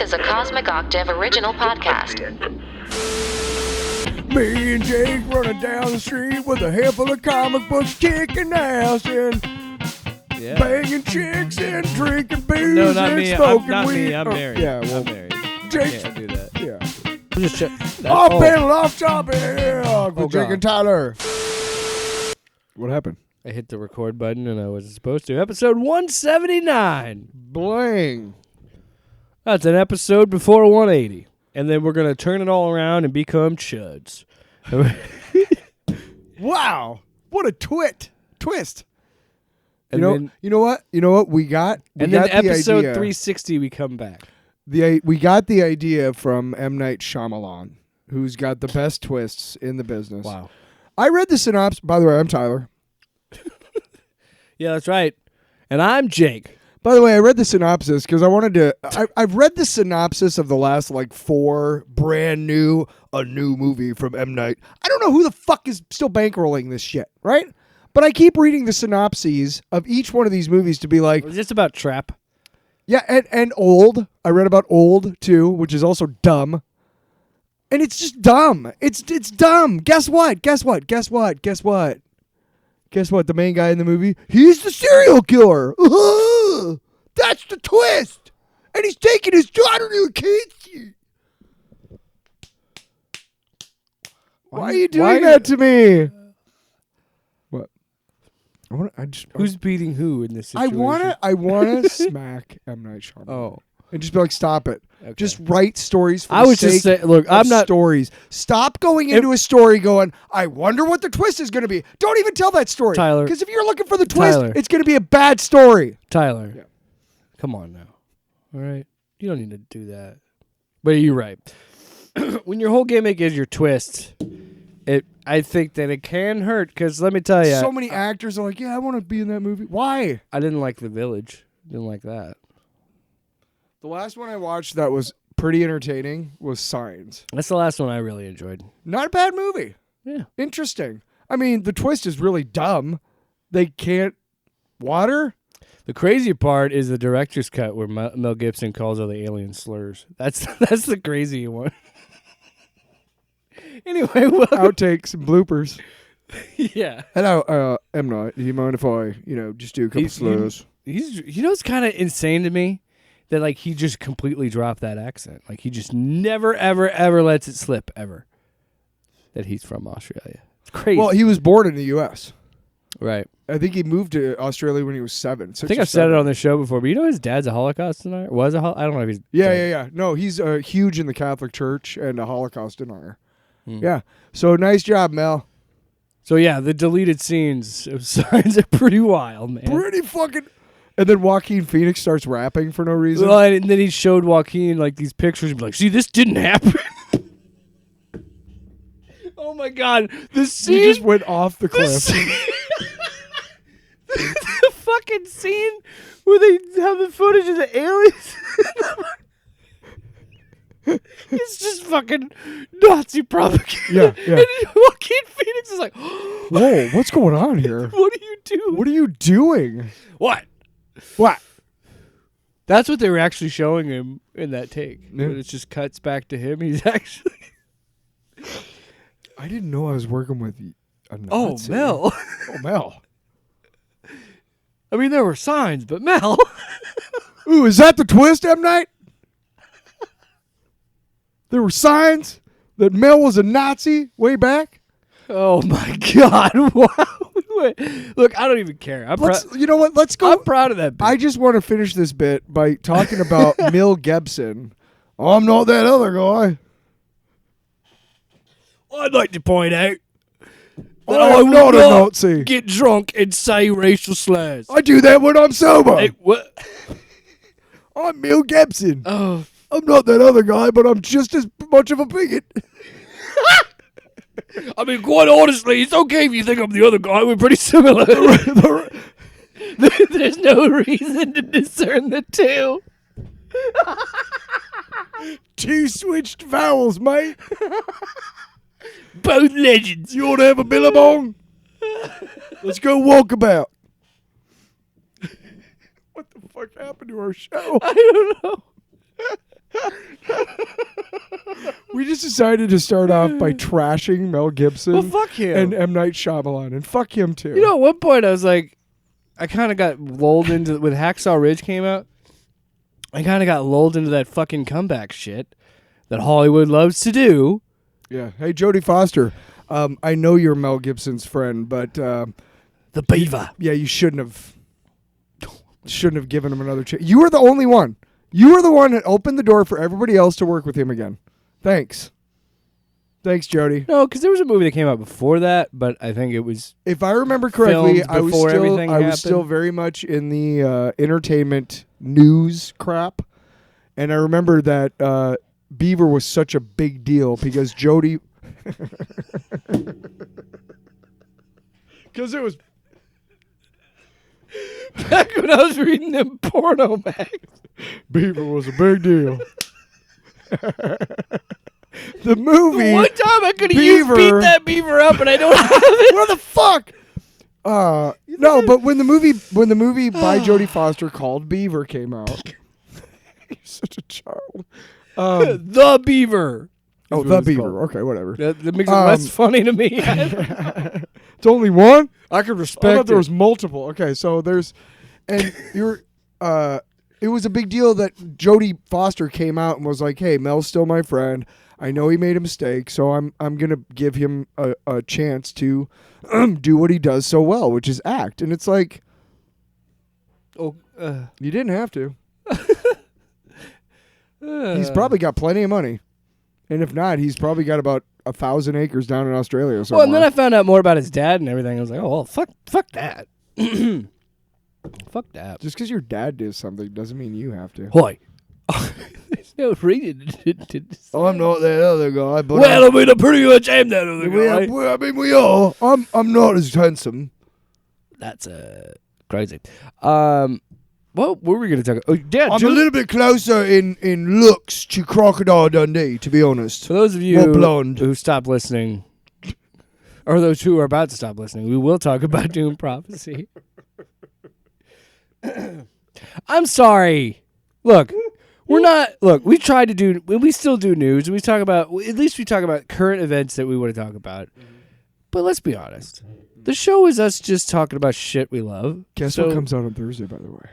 is a Cosmic Octave original podcast. Me and Jake running down the street with a handful of comic books, kicking ass and banging chicks and drinking booze No, not and me. smoking Not weed. me. I'm married. Yeah, well, I'm married. Jake. Can't do that. Yeah. I'm just Off panel, off topic. Yeah, with Jake God. and Tyler. What happened? I hit the record button and I wasn't supposed to. Episode 179. Bling. That's an episode before 180. And then we're going to turn it all around and become chuds. Wow. What a twist. And You know what? We got then the episode idea. 360 we come back. We got the idea from M. Night Shyamalan, who's got the best twists in the business. Wow. I read the synopsis. By the way, I'm Tyler. Yeah, that's right. And I'm Jake. By the way, I read the synopsis because I wanted to. I've read the synopsis of the last four a new movie from M. Night. I don't know who the fuck is still bankrolling this shit, right? But I keep reading the synopses of each one of these movies to be like, Was this about Trap? yeah, and Old. I read about Old too, which is also dumb. And it's just dumb. It's dumb. Guess what? The main guy in the movie, he's the serial killer. That's the twist. And he's taking his daughter to a kid. Why are you doing that to me? What? Who's beating who in this situation? I wanna smack M. Night Shyamalan. Oh. And just be like, stop it. Okay. Just write stories for I the was just sake saying, look, of I'm not. stories. Stop going into a story going, I wonder what the twist is going to be. Don't even tell that story. Tyler. Because if you're looking for the twist, Tyler. it's going to be a bad story. Tyler, Yeah. come on now. All right? You don't need to do that. But you're right. When your whole gimmick is your twist, I think that it can hurt because let me tell you. So many actors are like, yeah, I want to be in that movie. Why? I didn't like The Village. Didn't like that. The last one I watched that was pretty entertaining was Signs. That's the last one I really enjoyed. Not a bad movie. Yeah. Interesting. I mean, the twist is really dumb. They can't water. The crazy part is the director's cut where Mel Gibson calls all the alien slurs. That's the crazy one. Anyway, welcome. Outtakes and bloopers. Yeah. Hello, M. Night. Do you mind if I, just do a couple slurs? It's kind of insane to me that he just completely dropped that accent. He just never, ever, ever lets it slip ever that he's from Australia. It's crazy. Well, he was born in the U.S. Right. I think he moved to Australia when he was 7. I think I've said it on this show before, but his dad's a Holocaust denier? I don't know if he's... Yeah. No, he's huge in the Catholic Church and a Holocaust denier. Yeah. So nice job, Mel. So yeah, the deleted scenes of Signs are pretty wild, man. Pretty fucking... And then Joaquin Phoenix starts rapping for no reason. Well, and then he showed Joaquin these pictures and be like, see, this didn't happen. Oh my God. The scene... He just went off the cliff. The fucking scene where they have the footage of the aliens. It's just fucking Nazi propaganda. Yeah. And Joaquin Phoenix is like, whoa, what's going on here? what are you doing? What are you doing? What? That's what they were actually showing him in that take. Yeah. But it just cuts back to him. He's actually... I didn't know I was working with a Nazi. Oh, Mel. Oh, Mel. I mean, there were signs, but Mel... Ooh, is that the twist, M. Night? There were signs that Mel was a Nazi way back? Oh, my God. Wow. Look, I don't even care. You know what? Let's go. I'm proud of that bit. I just want to finish this bit by talking about Mel Gibson. I'm not that other guy. I'd like to point out that I'm not a Nazi. get drunk and say racial slurs. I do that when I'm sober. Hey, what? I'm Mel Gibson. Oh, I'm not that other guy, but I'm just as much of a bigot. I mean, quite honestly, it's okay if you think I'm the other guy. We're pretty similar. There's no reason to discern the two. Two switched vowels, mate. Both legends. You want to have a billabong? Let's go walkabout. What the fuck happened to our show? I don't know. We just decided to start off by trashing Mel Gibson. Well, fuck him. And M. Night Shyamalan, and fuck him too. You know, at one point I was like, I kind of got lulled into when Hacksaw Ridge came out. I kind of got lulled into that fucking comeback shit that Hollywood loves to do. Yeah. Hey, Jodie Foster. I know you're Mel Gibson's friend, but The Beaver. yeah, you shouldn't have given him another chance. You were the only one. You were the one that opened the door for everybody else to work with him again. Thanks, Jody. No, because there was a movie that came out before that, but I think it was. If I remember correctly, filmed before everything I was happened. still very much in the entertainment news crap, and I remember that Beaver was such a big deal because Jody, because it was Back when I was reading them porno mags. Beaver was a big deal. The movie. One time I could have Beaver- beat that beaver up, and I don't have it. What the fuck? No, but when the movie by Jodie Foster called Beaver came out, you're such a child. The Beaver. Oh, what the it's Beaver. called. Okay, whatever. That makes it less funny to me. It's only one. I could I respect thought there it. was multiple. Okay, so there's, and you're, it was a big deal that Jodie Foster came out and was like, "Hey, Mel's still my friend. I know he made a mistake, so I'm gonna give him a chance to do what he does so well, which is act." And it's like, Oh, you didn't have to. He's probably got plenty of money, and if not, he's probably got about 1,000 acres down in Australia. well, and then I found out more about his dad and everything. I was like, oh, well, fuck that. Fuck that. Just because your dad did something doesn't mean you have to. Hoy. There's no reason to Oh, I'm not that other guy, but well, I mean, I pretty much am that other guy. we are. I'm not as handsome. That's crazy. What were we going to talk about? Oh, yeah, I'm a little bit closer in looks to Crocodile Dundee, to be honest. For those of you More blonde. who stopped listening, or those who are about to stop listening, we will talk about Dune Prophecy. I'm sorry. Look, we're not. Look, we tried to do. We still do news. We talk about. At least we talk about current events that we want to talk about. But let's be honest. The show is us just talking about shit we love. Guess So- what comes out on Thursday, by the way?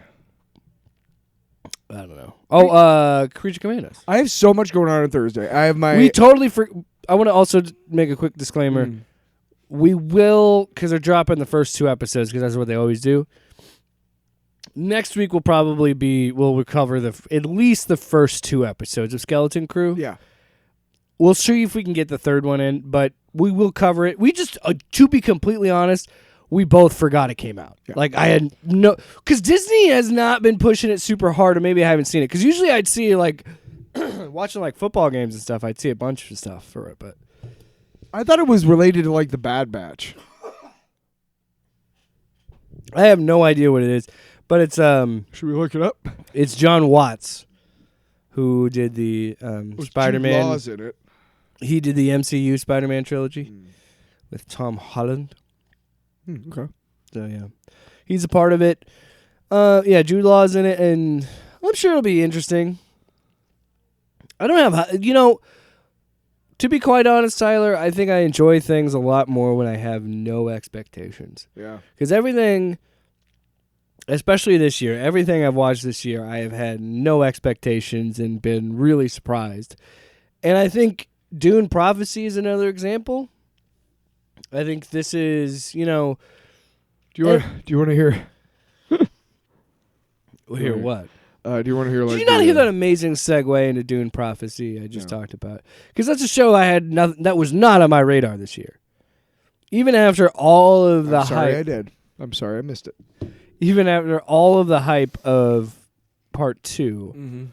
I don't know. Oh, Creature Commandos. I have so much going on Thursday. I have my... We totally I want to also make a quick disclaimer. We will, because they're dropping the first 2 episodes, because that's what they always do. Next week will probably be, we'll cover at least the first 2 episodes of Skeleton Crew. Yeah. We'll see if we can get the third one in, but we will cover it. We just, to be completely honest, we both forgot it came out. Yeah. Like, I had no... Because Disney has not been pushing it super hard, or maybe I haven't seen it. Because usually I'd see, like, watching, like, football games and stuff, I'd see a bunch of stuff for it, but... I thought it was related to, like, the Bad Batch. I have no idea what it is, but it's Should we look it up? it's John Watts who did the Spider-Man. Jude Law's in it. He did the MCU Spider-Man trilogy with Tom Holland. Okay. So yeah, he's a part of it. Yeah, Jude Law's in it, and I'm sure it'll be interesting. I don't have, to be quite honest, Tyler, I think I enjoy things a lot more when I have no expectations. Yeah. Because everything, especially this year, everything I've watched this year, I have had no expectations and been really surprised. And I think Dune Prophecy is another example. I think this is, Do you want to hear? hear what? Do you want to hear? Like, Did you not hear that amazing segue into Dune Prophecy I just talked about? Because that's a show I had nothing that was not on my radar this year. Even after all of the Sorry, hype, I did. I'm sorry, I missed it. even after all of the hype of Part 2,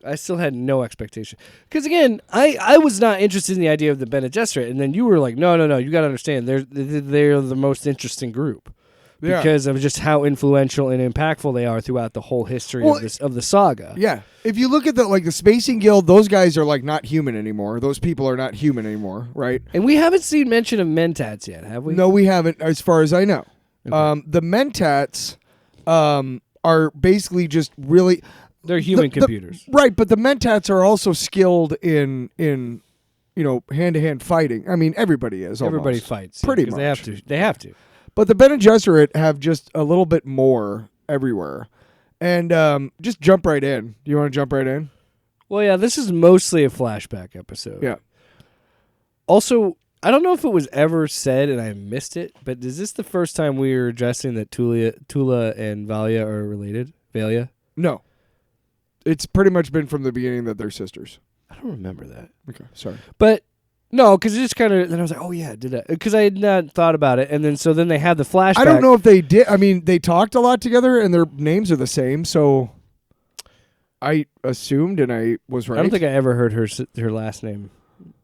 I still had no expectation. Because again, I was not interested in the idea of the Bene Gesserit, and then you were like, no, you got to understand, they're the most interesting group. Yeah. Because of just how influential and impactful they are throughout the whole history of the saga. Yeah. If you look at the Spacing Guild, those guys are like not human anymore. Those people are not human anymore, right? And we haven't seen mention of Mentats yet, have we? No, we haven't, as far as I know. Okay. The Mentats are basically just really... They're human computers. Right, but the Mentats are also skilled in hand-to-hand fighting. I mean, everybody is. Everybody almost. fights. Pretty 'cause much. They have to. But the Bene Gesserit have just a little bit more everywhere. And just jump right in. Do you want to jump right in? Well, yeah, this is mostly a flashback episode. Yeah. Also, I don't know if it was ever said and I missed it, but is this the first time we were addressing that Tula and Valia are related? Valia? No. It's pretty much been from the beginning that they're sisters. I don't remember that. Okay, sorry. But no, because it just kind of. Then I was like, oh yeah, did that? Because I had not thought about it, and then they had the flashback. I don't know if they did. I mean, they talked a lot together, and their names are the same, so I assumed, and I was right. I don't think I ever heard her last name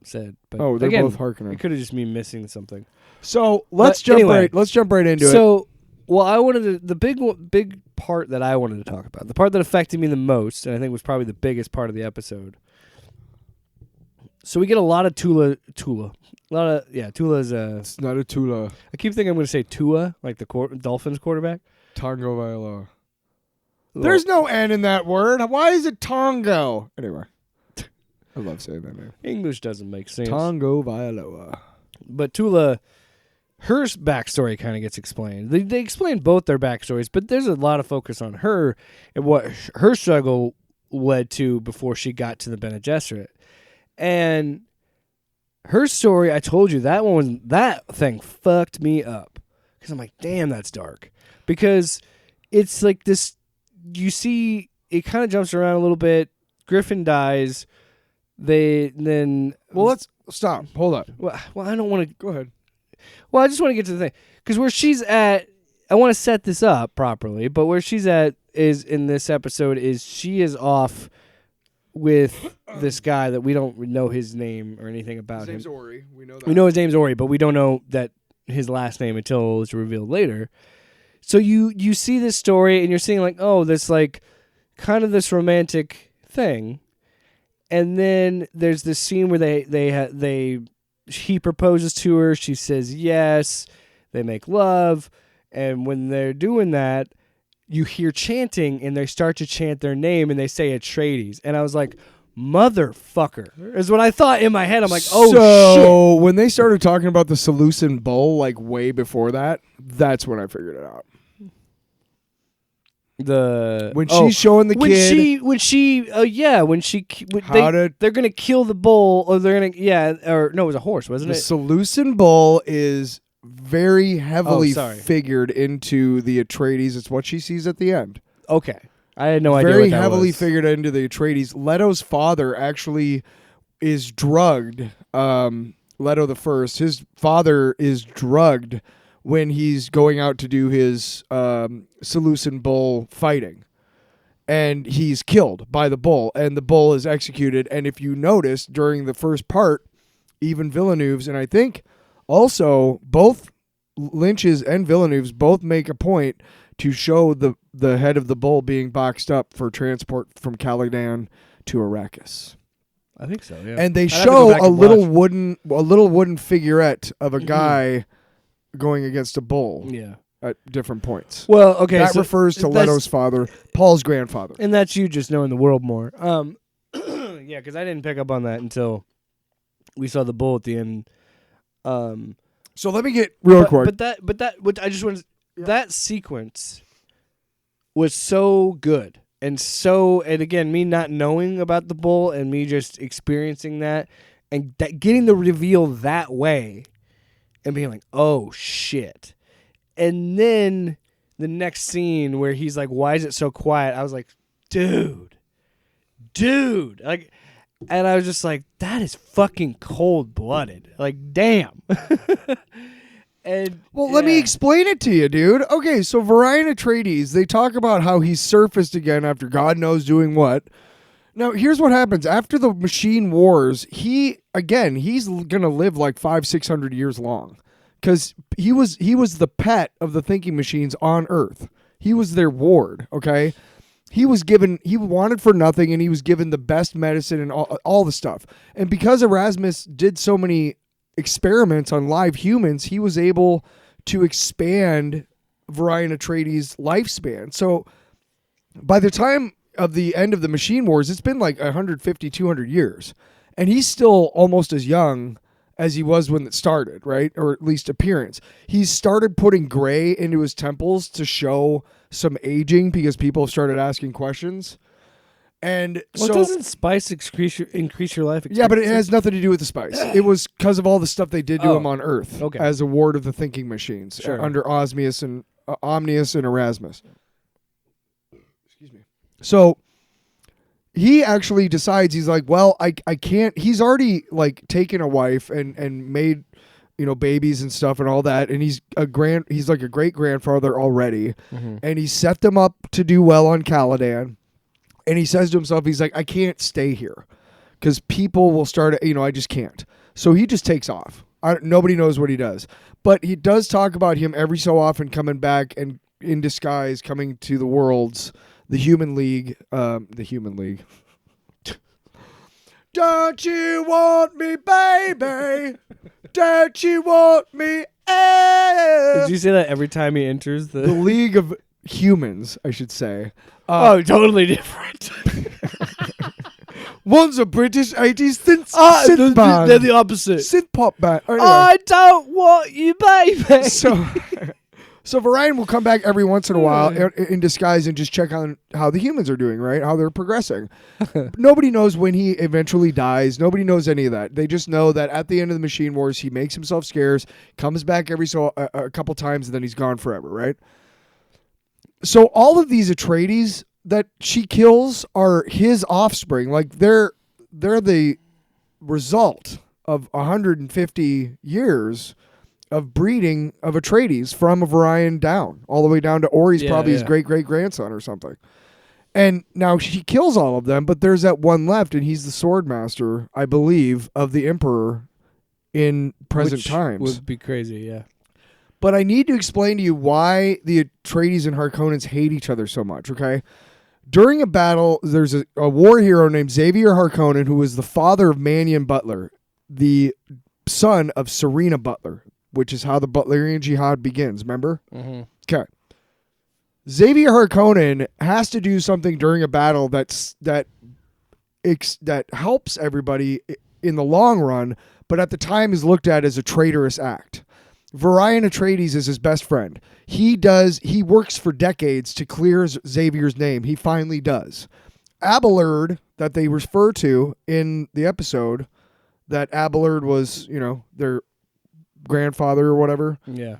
said. But oh, they're again, both Harkonnen. It could have just me missing something. So let's jump right into it. So, well, I wanted the big part that I wanted to talk about, the part that affected me the most, and I think was probably the biggest part of the episode. So we get a lot of Tula. Tula's. It's not a Tula. I keep thinking I'm going to say Tua, like the Dolphins quarterback. Tongo Vailoa. There's no N in that word. Why is it Tongo? Anyway, I love saying that name. English doesn't make sense. Tongo Vailoa. But Tula, her backstory kind of gets explained. They explain both their backstories, but there's a lot of focus on her and what her struggle led to before she got to the Bene Gesserit. And her story, I told you, that thing fucked me up. Because I'm like, damn, that's dark. Because it's like this, you see, it kind of jumps around a little bit. Griffin dies. Well, let's stop. Hold on. Well, I don't want to. Go ahead. Well, I just want to get to the thing. Because where she's at, I want to set this up properly, but where she's at is in this episode is she is off with this guy that we don't know his name or anything about him. His name's Ori. We know that. We know his name's Ori, but we don't know that his last name until it's revealed later. So you see this story and you're seeing like, oh, this like kind of this romantic thing, and then there's this scene where he proposes to her, she says yes, they make love, and when they're doing that, you hear chanting, and they start to chant their name, and they say Atreides. And I was like, motherfucker, is what I thought in my head. I'm like, oh, so when they started talking about the Seleucid bull, like way before that, that's when I figured it out. When she's showing the kid. They're going to kill the bull, or they're going to, it was a horse, wasn't it? The Seleucid bull is very heavily figured into the Atreides. It's what she sees at the end. Okay. I had no idea very what that heavily was. figured into the Atreides. Leto's father actually is drugged. Leto the First, his father is drugged when he's going out to do his Seleucid bull fighting. And he's killed by the bull, and the bull is executed. And if you notice, during the first part, even Villeneuve's, and I think also both Lynch's and Villeneuve's both make a point to show the head of the bull being boxed up for transport from Caladan to Arrakis. I think so, yeah. And they show a little wooden figureette of a guy going against a bull. Yeah. At different points. Well, okay. That refers to Leto's father, Paul's grandfather. And that's you just knowing the world more. Yeah, because I didn't pick up on that until we saw the bull at the end. So let me get real quick. But I just want that sequence was so good. And again, me not knowing about the bull and me just experiencing that and getting the reveal that way and being like, oh shit. And then the next scene where he's like, why is it so quiet? I was like, dude. Like, and I was just like, that is fucking cold-blooded. Like, damn. Let me explain it to you, dude. Okay, so Varian Atreides, they talk about how he's surfaced again after God knows doing what. Now, here's what happens. After the Machine Wars, he's going to live like 500-600 years long. Because he was the pet of the thinking machines on Earth. He was their ward, okay? He wanted for nothing, and he was given the best medicine and all the stuff. And because Erasmus did so many experiments on live humans, he was able to expand Varian Atreides' lifespan. So by the time of the end of the Machine Wars, it's been like 150, 200 years. And he's still almost as young as he was when it started, right? Or at least appearance. He's started putting gray into his temples to show some aging because people started asking questions. And Well, so doesn't spice increase your life expectancy? yeah, but it has nothing to do with the spice. It was because of all the stuff they did to him on Earth Okay. as a ward of the thinking machines under Omnius and Erasmus. Excuse me. So he actually decides, he's like, well, I can't. He's already like taken a wife and made, babies and stuff and all that, and he's like a great grandfather already, and he set them up to do well on Caladan. And he says to himself, he's like, I can't stay here because people will start, I just can't. So he just takes off. Nobody knows what he does. But he does talk about him every so often coming back and in disguise coming to the worlds, the Human League. Don't you want me, baby? Don't you want me? Did you say that every time he enters the League of Humans, I should say. totally different. One's a British 80s synth band. They're the opposite. Synth pop band. Anyway, I don't want you, baby. So Varian will come back every once in a while in disguise and just check on how the humans are doing, right? How they're progressing. Nobody knows when he eventually dies. Nobody knows any of that. They just know that at the end of the Machine Wars, he makes himself scarce, comes back a couple times, and then he's gone forever, right? So all of these Atreides that she kills are his offspring. Like they're the result of 150 years of breeding of Atreides from Varian down, all the way down to Ori's probably his great-great-grandson or something. And now she kills all of them, but there's that one left, and he's the sword master, I believe, of the Emperor in present times. Would be crazy, yeah. But I need to explain to you why the Atreides and Harkonnens hate each other so much, okay? During a battle, there's a war hero named Xavier Harkonnen, who was the father of Mannion Butler, the son of Serena Butler, which is how the Butlerian Jihad begins, remember? Mm-hmm. Okay. Xavier Harkonnen has to do something during a battle that helps everybody in the long run, but at the time is looked at as a traitorous act. Varian Atreides is his best friend. He works for decades to clear Xavier's name. He finally does. Abelard, that they refer to in the episode, that Abelard was, their grandfather or whatever. Yeah.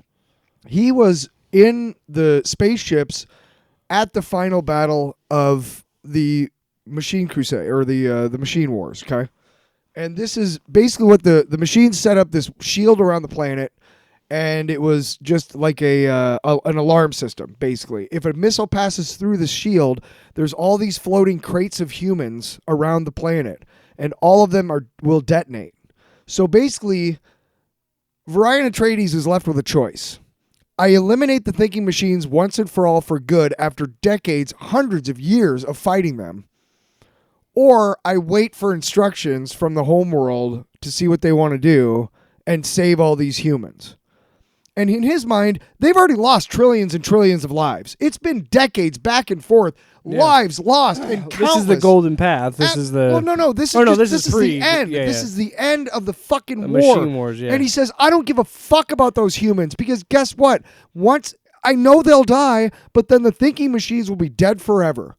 He was in the spaceships at the final battle of the Machine Crusade, or the Machine Wars, okay? And this is basically what the machines set up this shield around the planet. And it was just like an alarm system, basically. If a missile passes through the shield, there's all these floating crates of humans around the planet, and all of them will detonate. So basically, Varian Atreides is left with a choice. I eliminate the thinking machines once and for all for good after decades, hundreds of years of fighting them. Or I wait for instructions from the homeworld to see what they want to do and save all these humans. And in his mind, they've already lost trillions and trillions of lives. It's been decades back and forth, lives lost, and countless. This is the golden path. This is the... Well, no. This is the end. This is the end of the fucking war. Machine Wars, yeah. And he says, I don't give a fuck about those humans, because guess what? Once I know they'll die, but then the thinking machines will be dead forever.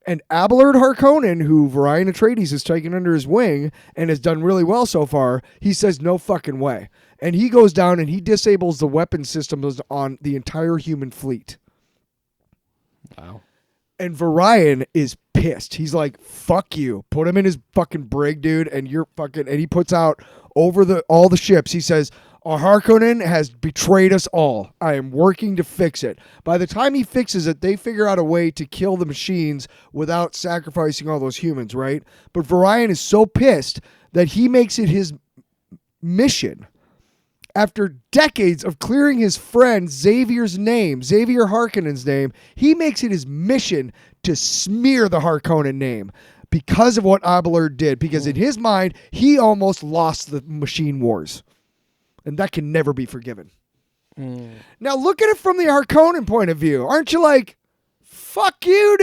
And Abelard Harkonnen, who Varian Atreides has taken under his wing and has done really well so far, he says no fucking way. And he goes down and he disables the weapon systems on the entire human fleet. Wow. And Varian is pissed. He's like, fuck you. Put him in his fucking brig, dude, and you're fucking... And he puts out over all the ships, he says, Harkonnen has betrayed us all. I am working to fix it. By the time he fixes it, they figure out a way to kill the machines without sacrificing all those humans, right? But Varian is so pissed that he makes it his mission. After decades of clearing his friend Xavier Harkonnen's name, he makes it his mission to smear the Harkonnen name because of what Abelard did. Because in his mind, he almost lost the Machine Wars. And that can never be forgiven. Now look at it from the Harkonnen point of view. Aren't you like, fuck you,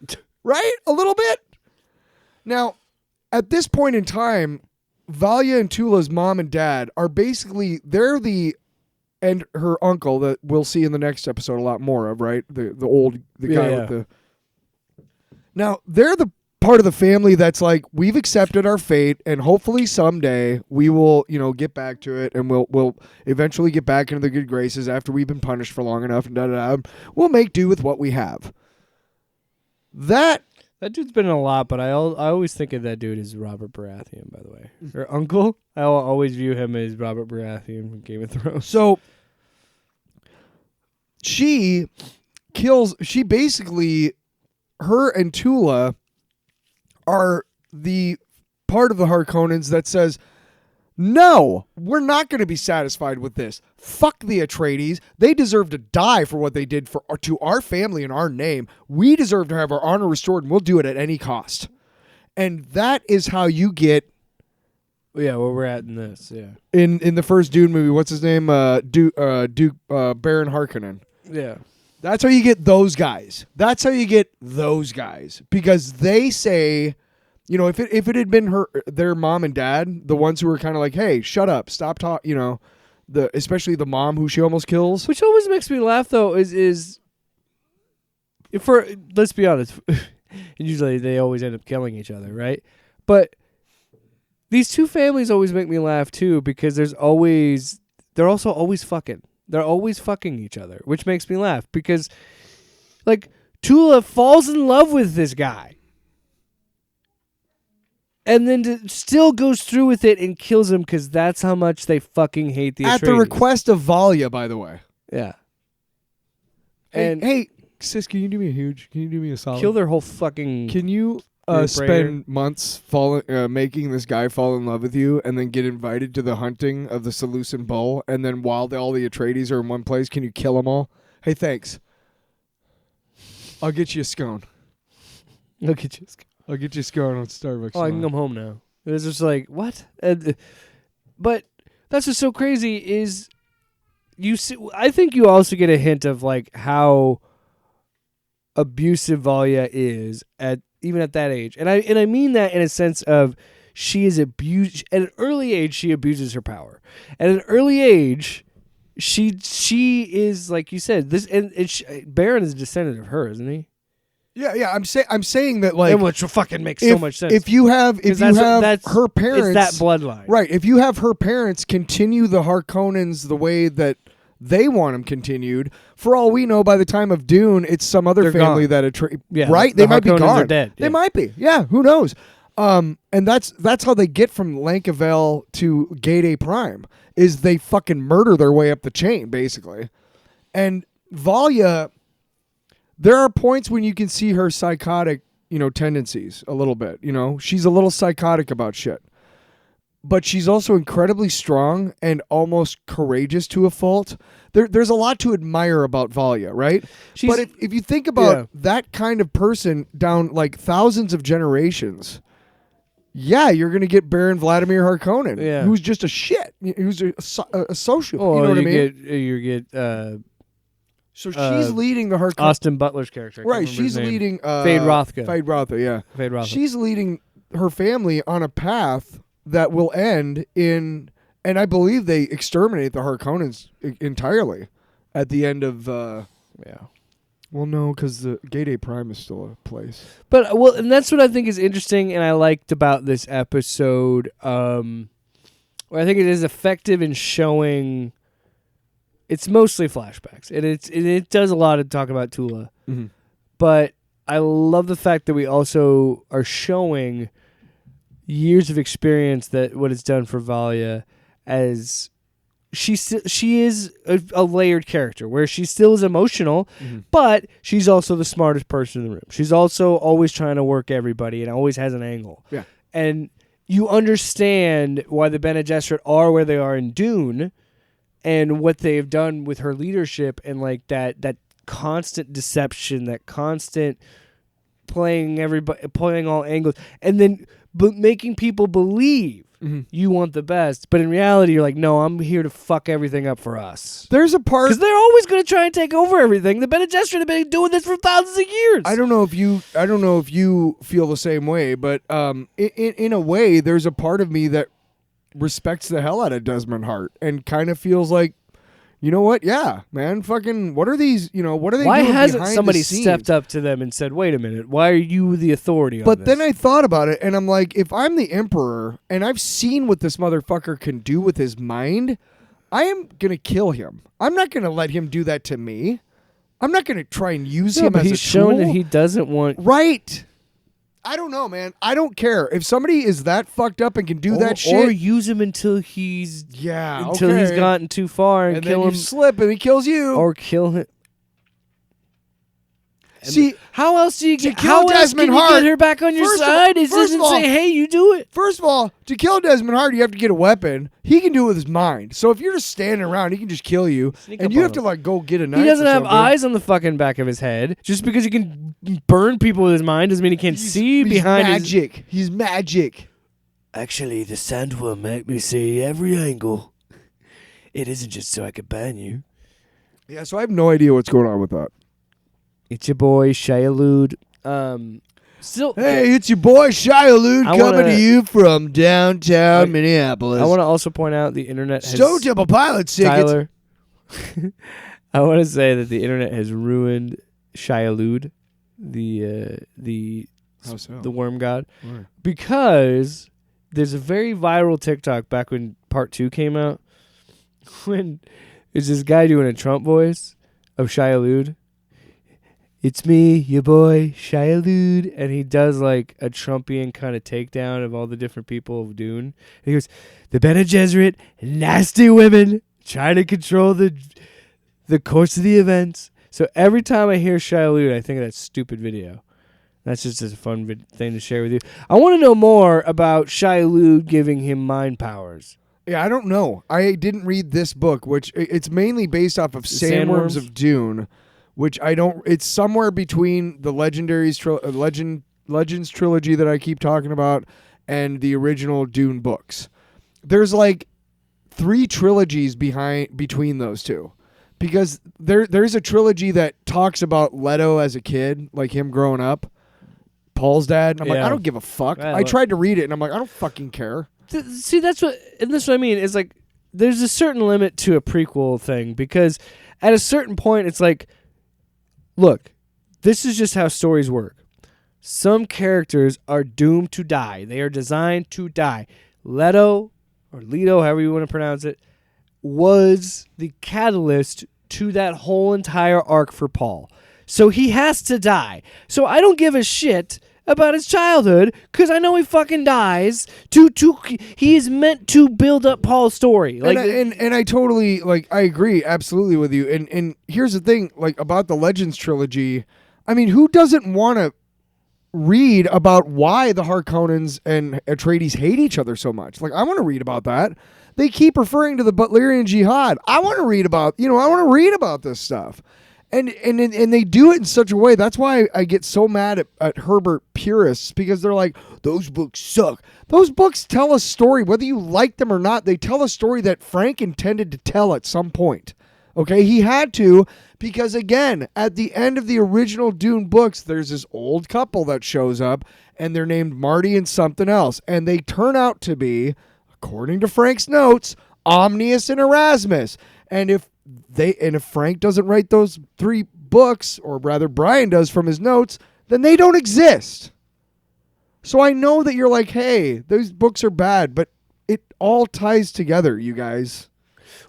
dude? right? A little bit. Now, at this point in time, Valia and Tula's mom and dad are basically and her uncle that we'll see in the next episode a lot more of, right? The guy with the. Now they're the part of the family that's like, we've accepted our fate, and hopefully someday we will, get back to it, and we'll eventually get back into the good graces after we've been punished for long enough, and we'll make do with what we have. That dude's been in a lot, but I always think of that dude as Robert Baratheon, by the way. Her uncle, I always view him as Robert Baratheon from Game of Thrones. So she basically, her and Tula are the part of the Harkonnens that says, no, we're not going to be satisfied with this. Fuck the Atreides. They deserve to die for what they did to our family and our name. We deserve to have our honor restored, and we'll do it at any cost. And that is how you get... Yeah, where we're at in this, yeah. In the first Dune movie, what's his name? Baron Harkonnen. Yeah. That's how you get those guys. Because they say... if it had been their mom and dad, the ones who were kind of like, hey, shut up, stop talking, especially the mom who she almost kills. Which always makes me laugh, though, is let's be honest, usually they always end up killing each other, right? But these two families always make me laugh, too, because they're also always fucking. They're always fucking each other, which makes me laugh because, like, Tula falls in love with this guy. And then still goes through with it and kills him because that's how much they fucking hate the Atreides. At the request of Valia, by the way. Yeah. Hey, sis, can you do me a solid? Kill their whole fucking... Can you spend months making this guy fall in love with you and then get invited to the hunting of the Seleucid bull, and then while all the Atreides are in one place, can you kill them all? Hey, thanks. I'll get you a scone. I'll get you a scone on Starbucks. Oh, I can come home now. It was just like, what? But that's what's so crazy is I think you also get a hint of like how abusive Valia is even at that age. And I mean that in a sense of she is abused at an early age. She abuses her power. At an early age, she is, like you said, this and Baron is a descendant of her, isn't he? Yeah. I'm saying that, like, which fucking makes so much sense. If you have her parents, it's that bloodline, right? If you have her parents continue the Harkonnens the way that they want them continued, for all we know, by the time of Dune, it's some other family that right? They might be gone. Are dead. They might be. Yeah, who knows? And that's how they get from Lankavel to Gate A Prime is they fucking murder their way up the chain, basically. And Valia. There are points when you can see her psychotic, tendencies a little bit. She's a little psychotic about shit. But she's also incredibly strong and almost courageous to a fault. There's a lot to admire about Valia, right? But if you think about that kind of person down like thousands of generations, you're going to get Baron Vladimir Harkonnen, who's just a shit. Who's a social. Oh, you know what I mean? You get... So she's leading the Harkonnen. Austin Butler's character. Right, she's leading... Fade Rothka. Fade Rothka, yeah. Fade Rothka. She's leading her family on a path that will end in... And I believe they exterminate the Harkonnens entirely at the end of... yeah. Well, no, because the Gate A Prime is still a place. But, and that's what I think is interesting and I liked about this episode. I think it is effective in showing... It's mostly flashbacks, and it does a lot of talk about Tula. Mm-hmm. But I love the fact that we also are showing years of experience that what it's done for Valia, as she is a layered character where she still is emotional, but she's also the smartest person in the room. She's also always trying to work everybody and always has an angle. Yeah, and you understand why the Bene Gesserit are where they are in Dune. And what they've done with her leadership and like that constant deception, that constant playing all angles, and then making people believe You want the best, but in reality, you're like, no, I'm here to fuck everything up for us. There's a part Because they're always going to try and take over everything. The Bene Gesserit have been doing this for thousands of years. I don't know if you feel the same way, but in a way, there's a part of me that respects the hell out of Desmond Hart and kind of feels like, you know what? Yeah, man. Fucking, what are these? What are they Why doing hasn't behind somebody the scenes? stepped up to them and said, wait a minute, why are you the authority on But this? then I thought about it, and I'm like, if I'm the Emperor, and I've seen what this motherfucker can do with his mind, I am going to kill him. I'm not going to let him do that to me. I'm not going to try and use him but as he's a shown tool. that he doesn't want... Right. I don't know, man. I don't care. If somebody is that fucked up and can do that shit... Or use him until he's... Yeah, Until he's okay. gotten too far and And kill then him. you slip and he kills you. Or kill him. See, How else do you to get... kill How else Desmond can you Hart- get her back on your first of side? all- Is first just of all- say, hey, you do it. first of all, to kill Desmond Hart, you have to get a weapon. He can do it with his mind. So if you're just standing around, he can just kill you. Sneak And up you on have to him. like go get a knife. He doesn't or have something. eyes on the fucking back of his head. Just because he can burn people with his mind doesn't mean he can't see He's behind his... magic. He's magic. Actually, the sand will make me see every angle. It isn't just so I can ban you. Yeah, so I have no idea what's going on with that. It's your boy, Shia Lude. Still, Hey, it's your boy Shia Lude I coming wanna- to you from downtown Minneapolis. I want to also point out the internet has... Stone Temple Pilots tickets. Tyler, I want to say that the internet has ruined Shia Lude, the How so? the worm god, Why? because there's a very viral TikTok back when Part 2 came out, when there's this guy doing a Trump voice of Shia Lude. It's me, your boy, Shia Lude. And he does like a Trumpian kind of takedown of all the different people of Dune. And he goes, the Bene Gesserit, nasty women, trying to control the course of the events. So every time I hear Shia Lude, I think of that stupid video. That's just a fun thing to share with you. I want to know more about Shia Lude giving him mind powers. Yeah, I don't know. I didn't read this book, which it's mainly based off of Sandworms of Dune, which I don't. It's somewhere between the Legends trilogy that I keep talking about and the original Dune books. There's like 3 trilogies between those two, because there's a trilogy that talks about Leto as a kid, like him growing up, Paul's dad. And I'm like, Yeah. I don't give a fuck. Yeah, I tried to read it, and I'm like, I don't fucking care. See, that's what I mean. Is like there's a certain limit to a prequel thing, because at a certain point, it's like, look, this is just how stories work. Some characters are doomed to die. They are designed to die. Leto, or Leto, however you want to pronounce it, was the catalyst to that whole entire arc for Paul. So he has to die. So I don't give a shit about his childhood, because I know he fucking dies. He is meant to build up Paul's story. Like, and I totally I agree absolutely with you. And here's the thing, about the Legends trilogy. I mean, who doesn't want to read about why the Harkonnens and Atreides hate each other so much? I want to read about that. They keep referring to the Butlerian Jihad. I want to read about this stuff. And they do it in such a way. That's why I get so mad at Herbert purists, because they're like, those books suck. Those books tell a story, whether you like them or not. They tell a story that Frank intended to tell at some point. Okay, he had to, because again, at the end of the original Dune books, there's this old couple that shows up, and they're named Marty and something else, and they turn out to be, according to Frank's notes, Omnius and Erasmus. And if Frank doesn't write those 3 books, or rather Brian does from his notes, then they don't exist. So I know that you're like, hey, those books are bad, but it all ties together, you guys.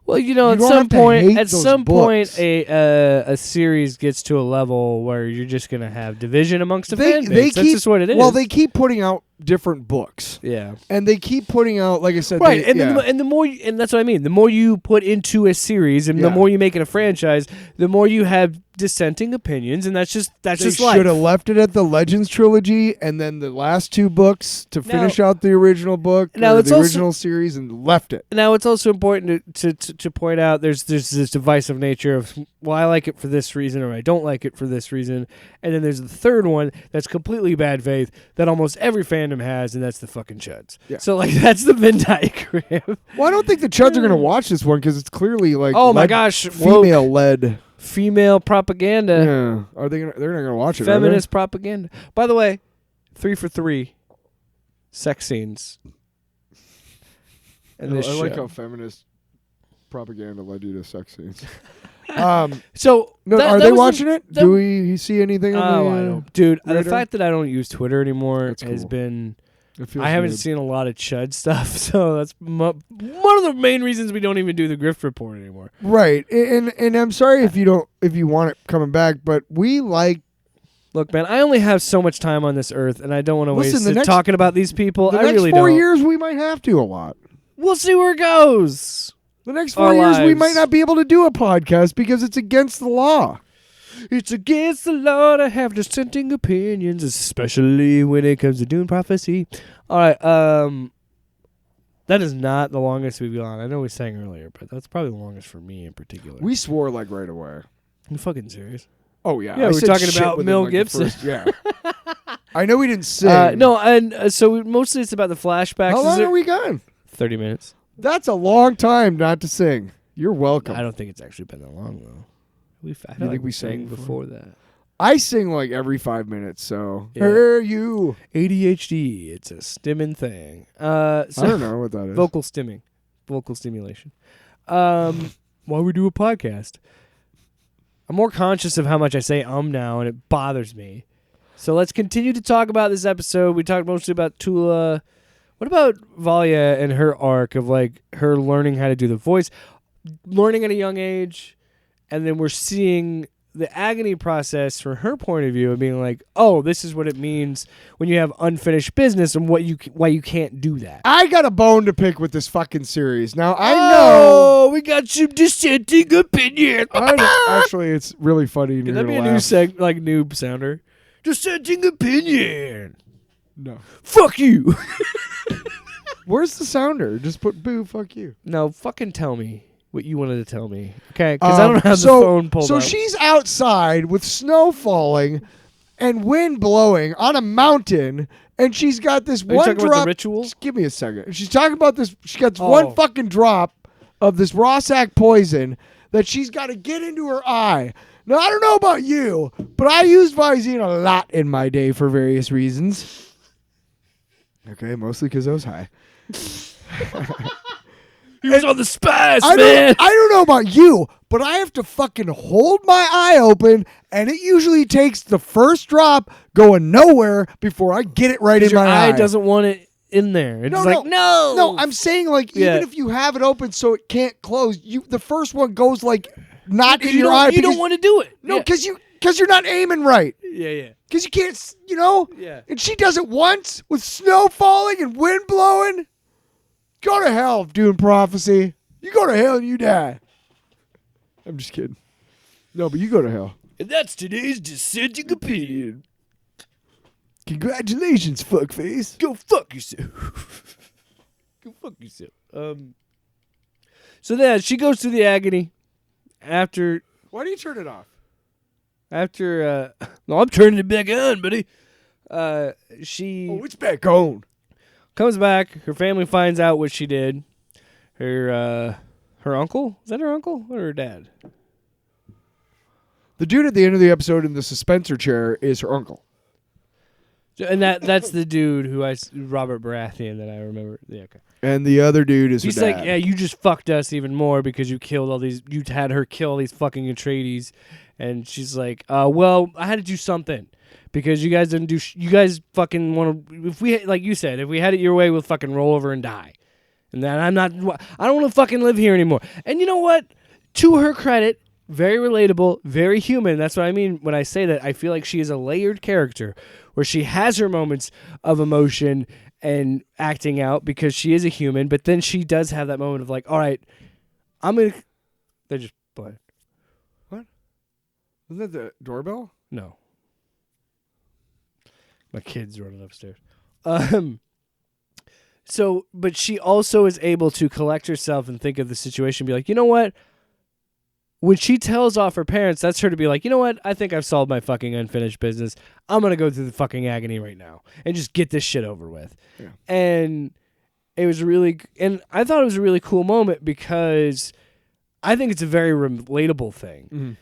well, You at don't some have to point, hate those books. a series gets to a level where you're just gonna have division amongst the fan base. That's just what it is. Well, they keep putting out different books, yeah. and they keep putting out, like I said, Right, they- yeah. and the more, and that's what I mean. The more you put into a series, and the Yeah. more you make it a franchise, the more you have dissenting opinions, and that's just They life. should have left it at the Legends trilogy, and then the last 2 books to finish out the original book, Now, or it's the also- original series, and left it. Now, it's also important to point out there's this divisive nature of, well, I like it for this reason, or I don't like it for this reason, and then there's the third one that's completely bad faith that almost every fandom random has, and that's the fucking chuds. Yeah. So like that's the Venn diagram. Well, I don't think the chuds are going to watch this one because it's clearly like Oh my gosh, female led. Female propaganda. Yeah, are they? They're not going to watch it. Feminist propaganda. By the way, 3 for 3 sex scenes. I In this like show. how feminist propaganda led you to sex scenes. So No, that- are that they was watching it? that- Do we see anything? Oh, On I the, don't. Dude, the radar? fact that I don't use Twitter anymore That's has cool. been. It feels I haven't good. seen a lot of chud stuff, so that's one of the main reasons we don't even do the Grift Report anymore. Right, and I'm sorry if you want it coming back, but we like. Look, man, I only have so much time on this earth, and I don't want to Listen, waste the it next- talking about these people. The I next really 4 don't. years, we might have to a lot. We'll see where it goes. The next Our 4 years, we lives. might not be able to do a podcast because it's against the law. It's against the law to have dissenting opinions, especially when it comes to Dune prophecy. All right, that is not the longest we've gone. I know we sang earlier, but that's probably the longest for me in particular. We swore like right away. You fucking serious? Oh yeah, Yeah, I we're said talking shit about within, Mel like, the Gibson. first- yeah, I know we didn't sing. No, and so mostly it's about the flashbacks. How Is long it- are we gone? 30 minutes. That's a long time not to sing. You're welcome. I don't think it's actually been that long though. I You feel like think we sang sang before that. I sing like every 5 minutes, so Yeah. Hey, you. ADHD, it's a stimming thing. I don't know what that is. Vocal stimming, vocal stimulation. Why we do a podcast? I'm more conscious of how much I say now, and it bothers me. So let's continue to talk about this episode. We talked mostly about Tula. What about Valia and her arc of like her learning how to do the voice, learning at a young age, and then we're seeing the agony process from her point of view of being like, oh, this is what it means when you have unfinished business and why you can't do that. I got a bone to pick with this fucking series. Now I know. we got some dissenting opinion. I know. Actually, it's really funny. and Can you're that be a gonna new laugh. noob sounder? Dissenting opinion. No. Fuck you. Where's the sounder? Just put boo. Fuck you. No, fucking tell me what you wanted to tell me. Okay, because I don't have the so, phone pulled So up. she's outside with snow falling and wind blowing on a mountain, and she's got this Are you one talking drop. about the ritual? Just give me a second. She's talking about this. She got this Oh. one fucking drop of this Rossack poison that she's got to get into her eye. Now I don't know about you, but I used Visine a lot in my day for various reasons. Okay, mostly because I was high. He was on the spice, I man. don't know about you, but I have to fucking hold my eye open, and it usually takes the first drop going nowhere before I get it right in Your my eye eye. doesn't want it in there. It's No, like, no. No, I'm saying like Yeah. even if you have it open so it can't close, the first one goes like not in you your don't, eye. You don't because- want to do it. No, Yeah. because you're not aiming right. Yeah. Because you can't, you know. Yeah. And she does it once with snow falling and wind blowing. Go to hell, Dune Prophecy. You go to hell and you die. I'm just kidding. No, but you go to hell. And that's today's dissenting opinion. Congratulations, fuckface. Go fuck yourself. Go fuck yourself. So then she goes through the agony after Why do you turn it off? no, I'm turning it back on, buddy. She Oh, it's back on. comes back. Her family finds out what she did. Her uncle? Is that her uncle or her dad? The dude at the end of the episode in the suspensor chair is her uncle. And that's the dude who Robert Baratheon that I remember. Yeah, okay. And the other dude is He's her like, dad. yeah, you just fucked us even more because you killed all these. You had her kill all these fucking Atreides, and she's like, well, I had to do something because you guys didn't do. You guys fucking want to. If we, like you said, if we had it your way, we'll fucking roll over and die. And then I don't want to fucking live here anymore. And you know what? To her credit, very relatable, very human. That's what I mean when I say that. I feel like she is a layered character where she has her moments of emotion and acting out because she is a human, but then she does have that moment of like, all right, they're just playing. Isn't that the doorbell? No. My kid's running upstairs. So, but she also is able to collect herself and think of the situation and be like, you know what? when she tells off her parents, that's her to be like, you know what? I think I've solved my fucking unfinished business. I'm going to go through the fucking agony right now and just get this shit over with. Yeah. And and I thought it was a really cool moment because I think it's a very relatable thing. Mm-hmm.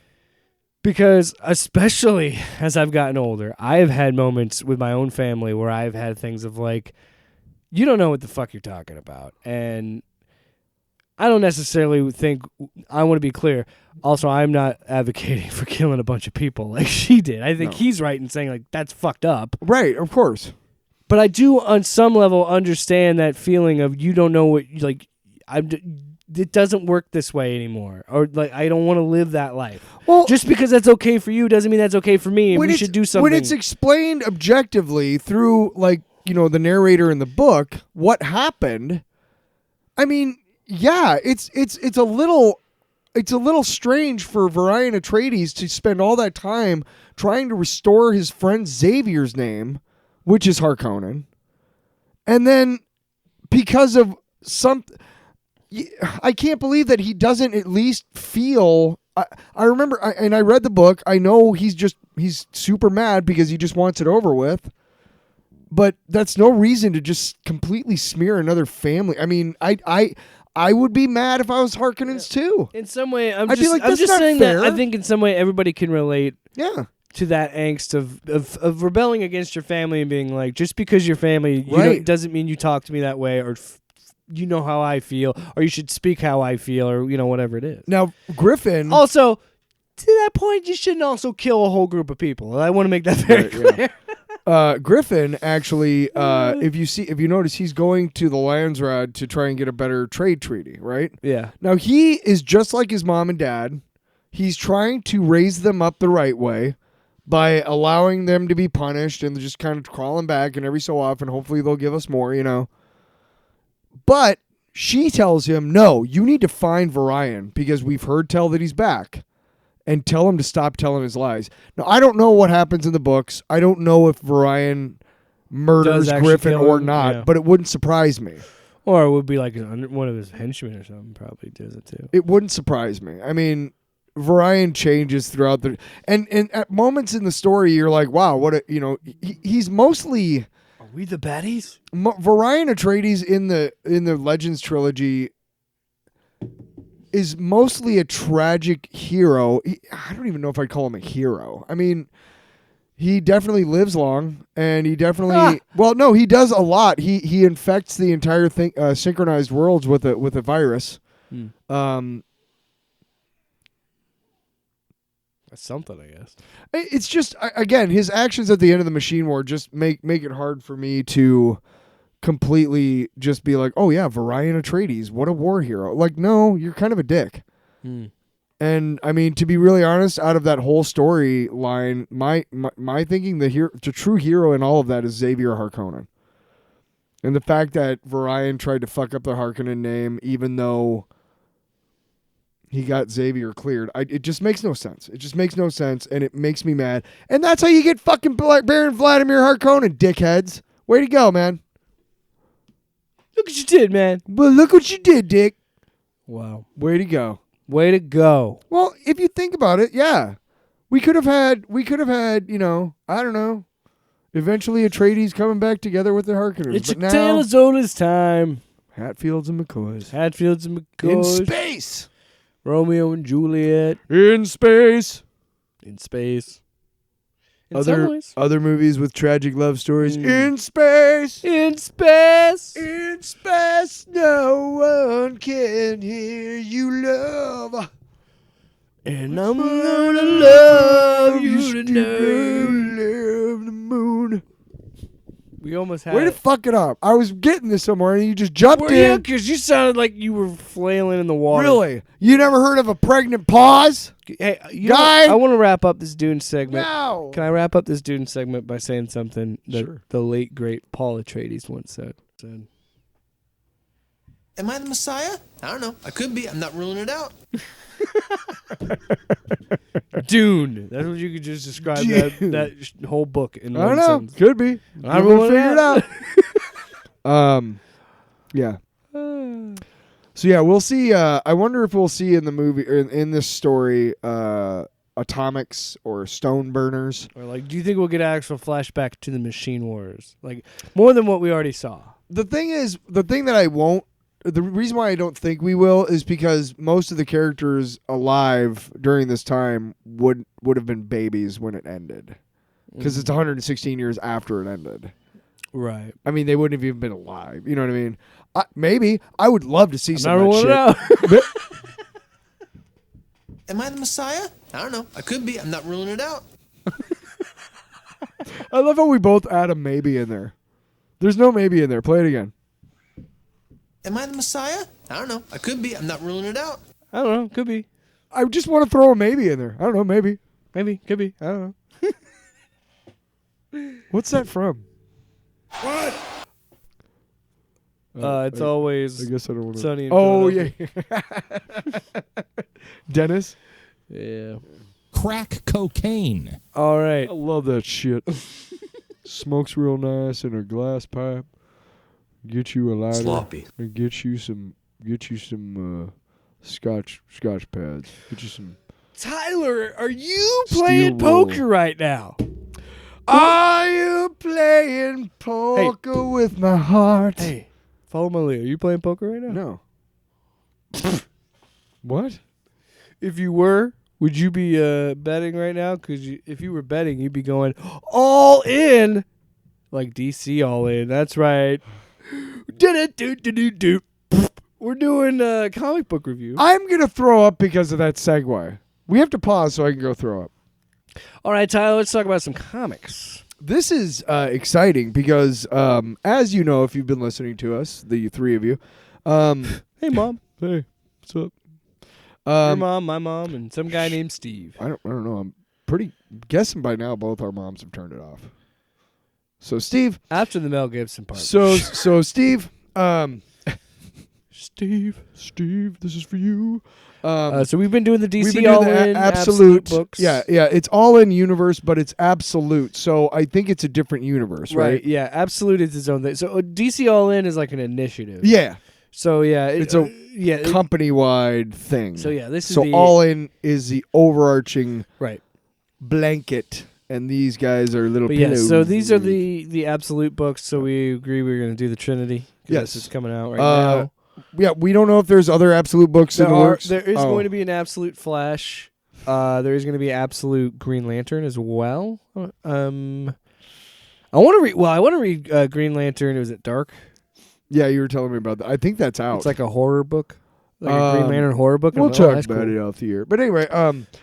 Because especially as I've gotten older, I have had moments with my own family where I've had things of like, you don't know what the fuck you're talking about. And I don't necessarily think, I want to be clear, also I'm not advocating for killing a bunch of people like she did. I think he's right in saying like, that's fucked up. Right, of course. But I do on some level understand that feeling of you don't know what, like, it doesn't work this way anymore. Or like, I don't want to live that life. Well, just because that's okay for you doesn't mean that's okay for me, and we should do something. When it's explained objectively through, like, you know, the narrator in the book, what happened, I mean, yeah, it's a little strange for Varian Atreides to spend all that time trying to restore his friend Xavier's name, which is Harkonnen, and then because of I can't believe that he doesn't at least feel. I remember, and I read the book. I know he's super mad because he just wants it over with. But that's no reason to just completely smear another family. I mean, I would be mad if I was Harkonnens too. In some way, I'd be like, that's not saying fair. that I think in some way everybody can relate. Yeah. To that angst of rebelling against your family and being like, just because you're family, doesn't mean you talk to me that way, or you know how I feel, or you should speak how I feel, or, you know, whatever it is. Now, Griffin. Also, to that point, you shouldn't also kill a whole group of people. I want to make that very clear. Yeah. Griffin actually, if you notice, he's going to the Landsraad to try and get a better trade treaty, right? Yeah. Now he is just like his mom and dad. He's trying to raise them up the right way by allowing them to be punished and just kind of crawling back, and every so often, hopefully they'll give us more, you know. But she tells him, no, you need to find Varian because we've heard tell that he's back, and tell him to stop telling his lies. Now, I don't know what happens in the books. I don't know if Varian murders Griffin or not, but it wouldn't surprise me. Or it would be like one of his henchmen or something probably does it too. It wouldn't surprise me. I mean, Varian changes throughout the... And at moments in the story, you're like, wow, what a... You know, he's mostly... Are we the baddies? Varian Atreides in the Legends trilogy is mostly a tragic hero. I don't even know if I'd call him a hero. I mean, he definitely lives long, and he definitely... Well, no, he does a lot. He infects the entire thing, synchronized worlds with a virus. That's something, I guess. It's just, again, his actions at the end of the Machine War just make it hard for me to completely just be like, oh yeah, Varian Atreides, what a war hero. Like, no, you're kind of a dick. And I mean, to be really honest, out of that whole storyline, my thinking, the true hero in all of that is Xavier Harkonnen. And the fact that Varian tried to fuck up the Harkonnen name, even though he got Xavier cleared. It just makes no sense. It just makes no sense, and it makes me mad. And that's how you get fucking Baron Vladimir Harkonnen, dickheads. Way to go, man. Look what you did, man. Well, look what you did, Dick. Wow. Way to go. Way to go. Well, if you think about it, yeah. We could have had, you know, I don't know, eventually Atreides coming back together with the Harkonnens. It's a tale as old as time. Hatfields and McCoys. Hatfields and McCoys. In space. Romeo and Juliet. In space. In space. In some ways. Other movies with tragic love stories. In space. In space. In space. No one can hear you love. And I'm gonna love you tonight. Love the moon. We almost had Way to fuck it up. I was getting this somewhere and you just jumped in. Yeah, because you sounded like you were flailing in the water. Really? You never heard of a pregnant pause? Hey, Guy? I want to wrap up this Dune segment. No. Can I wrap up this Dune segment by saying something that the late, great Paul Atreides once said? Am I the Messiah? I don't know. I could be. I'm not ruling it out. Dune. That's what you could just describe that whole book in one sentence. Could be. I'm going to figure it out. Yeah. So yeah, we'll see. I wonder if we'll see in the movie or in this story atomics or stone burners. Or like, do you think we'll get an actual flashback to the Machine Wars, like more than what we already saw? The thing that I won't. The reason why I don't think we will is because most of the characters alive during this time would have been babies when it ended, because it's 116 years after it ended. Right. I mean, they wouldn't have even been alive. You know what I mean? Maybe I would love to see some of Not that ruling it shit. out. Am I the Messiah? I don't know. I could be. I'm not ruling it out. I love how we both add a maybe in there. There's no maybe in there. Play it again. Am I the Messiah? I don't know. I could be. I'm not ruling it out. I don't know. Could be. I just want to throw a maybe in there. I don't know. Maybe. Maybe. Could be. I don't know. What's that from? What? It's always I guess I don't want to. sunny in Oh yeah. Philadelphia. Dennis. Yeah. Crack cocaine. All right. I love that shit. Smokes real nice in a glass pipe. Get you a lighter. Sloppy. And get you some scotch pads. Get you some. Tyler, are you Steel playing wool. poker right now? Are you playing poker with my heart? Hey, follow my lead. Are you playing poker right now? No. What? If you were, would you be betting right now? Because if you were betting, you'd be going all in, like DC all in. That's right. Do. We're doing a comic book review. I'm going to throw up because of that segue. We have to pause so I can go throw up. All right, Tyler, let's talk about some comics. This is exciting because, as you know, if you've been listening to us, the three of you. Hey, Mom. Hey, what's up? Your mom, my mom, and some guy named Steve. I don't know. I'm pretty guessing by now both our moms have turned it off. So Steve. After the Mel Gibson part. So Steve. Steve, this is for you. So we've been doing the DC we've been doing all the in absolute books. Yeah. It's all in universe, but it's absolute. So I think it's a different universe, right? Yeah, Absolute is its own thing. So DC All In is like an initiative. Yeah. So yeah, It's a company-wide thing. So yeah, this is so the all in is the overarching right. blanket, and these guys are little But yeah, pillows. so these are the Absolute books. So we agree we're going to do the Trinity. Yes. This is coming out right now. Yeah, we don't know if there's other absolute books in the works. There is going to be an Absolute Flash. There is going to be Absolute Green Lantern as well. I want to read. Well, I want to read Green Lantern. Was it Dark? Yeah, you were telling me about that. I think that's out. It's like a horror book, like a Green Lantern horror book. We'll I'm like, talk that's about cool. it off the air. But anyway,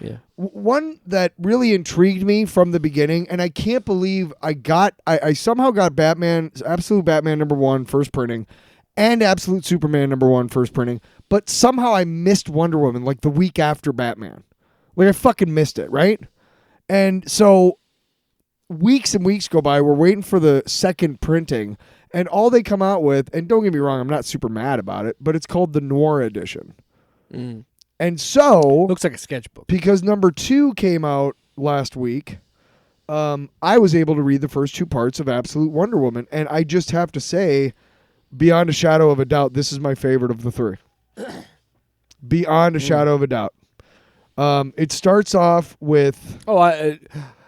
Yeah. one that really intrigued me from the beginning, and I can't believe I somehow got Batman, Absolute Batman #1 first printing, and Absolute Superman #1 first printing, but somehow I missed Wonder Woman like the week after Batman. Like I fucking missed it, right? And so weeks and weeks go by, we're waiting for the second printing, and all they come out with, and don't get me wrong, I'm not super mad about it, but it's called the Noir edition. And so Looks like a sketchbook. because #2 came out last week, I was able to read the first two parts of Absolute Wonder Woman, and I just have to say, beyond a shadow of a doubt, this is my favorite of the three. Beyond a shadow of a doubt. It starts off with Oh, I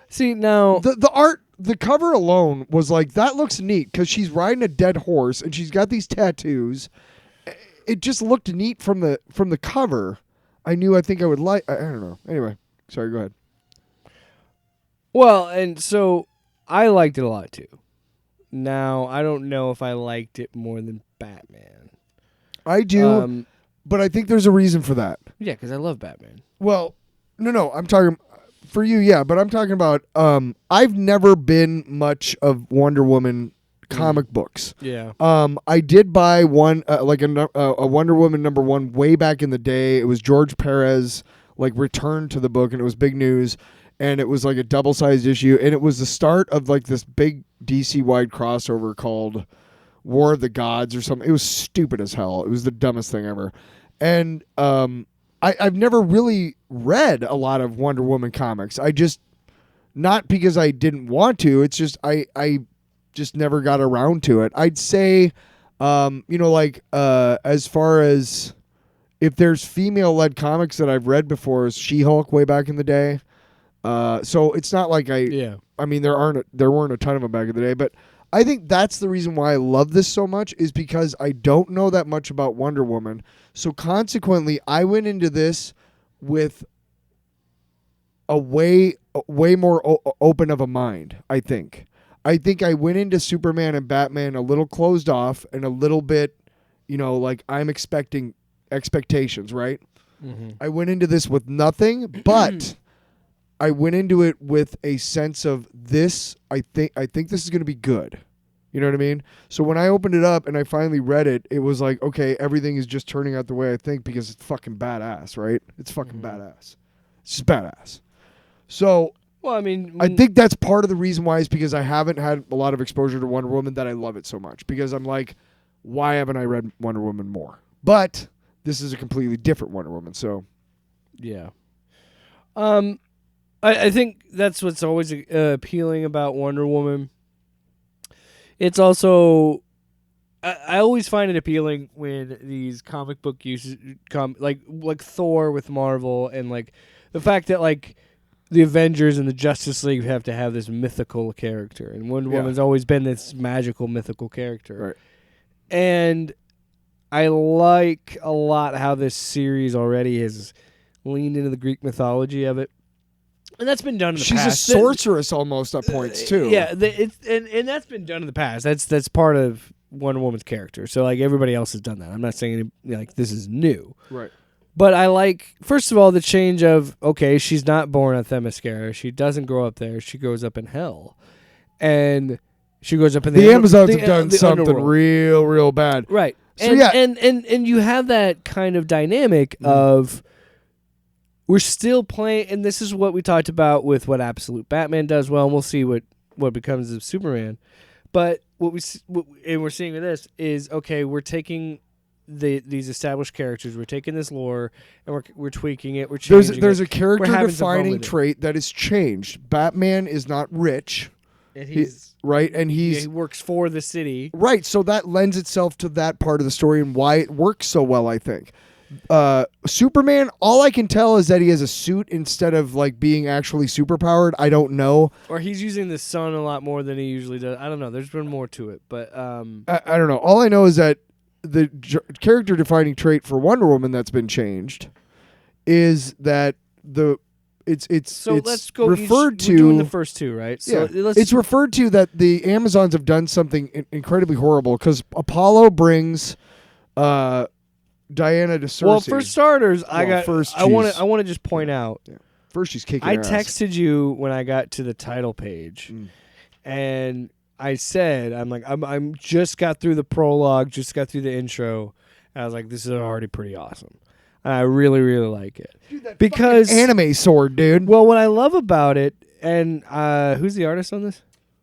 see now. the art. The cover alone was like, that looks neat because she's riding a dead horse and she's got these tattoos. It just looked neat from the cover. I think I would like. I don't know. Anyway, sorry. Go ahead. Well, and so I liked it a lot too. Now I don't know if I liked it more than Batman. I do, but I think there's a reason for that. Yeah, because I love Batman. Well, no, I'm talking for you, yeah, but I'm talking about I've never been much of Wonder Woman comic books. Yeah. I did buy one like a Wonder Woman #1 way back in the day. It was George Perez like returned to the book, and it was big news, and it was like a double-sized issue, and it was the start of like this big DC wide crossover called War of the Gods or something. It was stupid as hell. It was the dumbest thing ever. And I've never really read a lot of Wonder Woman comics. I just, not because I didn't want to, it's just I just never got around to it. I'd say, as far as if there's female-led comics that I've read before, is She-Hulk way back in the day. So it's not like I mean, there weren't a ton of them back in the day, but I think that's the reason why I love this so much, is because I don't know that much about Wonder Woman. So consequently, I went into this with a way more open of a mind, I think. I think I went into Superman and Batman a little closed off and a little bit, like I'm expecting expectations, right? Mm-hmm. I went into this with nothing, but I went into it with a sense of this. I think this is going to be good. You know what I mean? So when I opened it up and I finally read it, it was like, okay, everything is just turning out the way I think because it's fucking badass, right? It's fucking badass. It's just badass. So, well, I mean, I think that's part of the reason why is because I haven't had a lot of exposure to Wonder Woman that I love it so much. Because I'm like, why haven't I read Wonder Woman more? But this is a completely different Wonder Woman, so. Yeah. I think that's what's always appealing about Wonder Woman. It's also, I always find it appealing when these comic book uses come like Thor with Marvel, and like the fact that like the Avengers and the Justice League have to have this mythical character, and Wonder Woman's always been this magical mythical character. Right. And I like a lot how this series already has leaned into the Greek mythology of it. And that's been done in the She's past. She's a sorceress almost at points too. Yeah, and that's been done in the past. That's part of Wonder Woman's character. So like everybody else has done that. I'm not saying like this is new. Right. But I like, first of all, the change of, okay, she's not born at Themyscira. She doesn't grow up there. She grows up in hell. And she grows up in the Amazons have done something underworld. real bad. Right. So and, and you have that kind of dynamic of, we're still playing, and this is what we talked about with what Absolute Batman does well, and we'll see what becomes of Superman. But we're seeing with this is, okay, we're taking these established characters, we're taking this lore, and we're tweaking it, we're changing there's it. a character We're having some fun defining with it. trait that has changed. Batman is not rich. And he's right, and he works for the city. Right, so that lends itself to that part of the story and why it works so well, I think. Superman, all I can tell is that he has a suit instead of like being actually superpowered. I don't know. Or he's using the sun a lot more than he usually does. I don't know. There's been more to it, but I don't know. All I know is that the character defining trait for Wonder Woman that's been changed is that it's let's go referred to. We're doing the first two, right? So it's referred to that the Amazons have done something incredibly horrible because Apollo brings Diana to Cersei. Well, for starters, I want to just point out. Yeah. First, she's kicking. I her ass. texted you when I got to the title page, and I said, I'm just got through the prologue, just got through the intro. And I was like, this is already pretty awesome. And I really, really like it. Dude, that because anime sword, dude. Well, what I love about it, and who's the artist on this?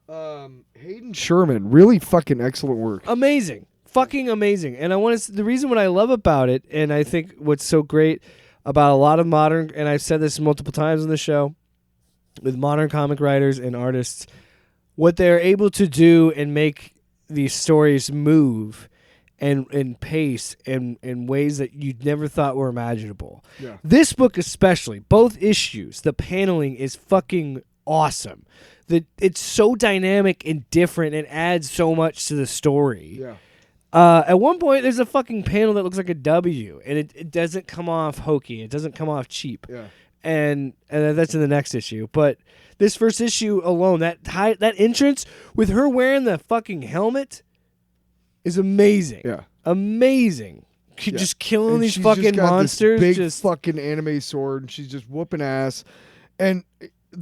Hayden Sherman. Really fucking excellent work. Amazing. Fucking amazing. And the reason what I love about it, and I think what's so great about a lot of modern, and I've said this multiple times on the show, with modern comic writers and artists, what they're able to do and make these stories move and pace in ways that you'd never thought were imaginable. Yeah. This book especially, both issues, the paneling is fucking awesome. It's so dynamic and different and adds so much to the story. Yeah. At one point, there's a fucking panel that looks like a W, and it doesn't come off hokey. It doesn't come off cheap. Yeah. And that's in the next issue. But this first issue alone, that entrance with her wearing the fucking helmet is amazing. Yeah. Amazing. Just killing And these she's fucking just got monsters. This big just fucking anime sword, and she's just whooping ass. And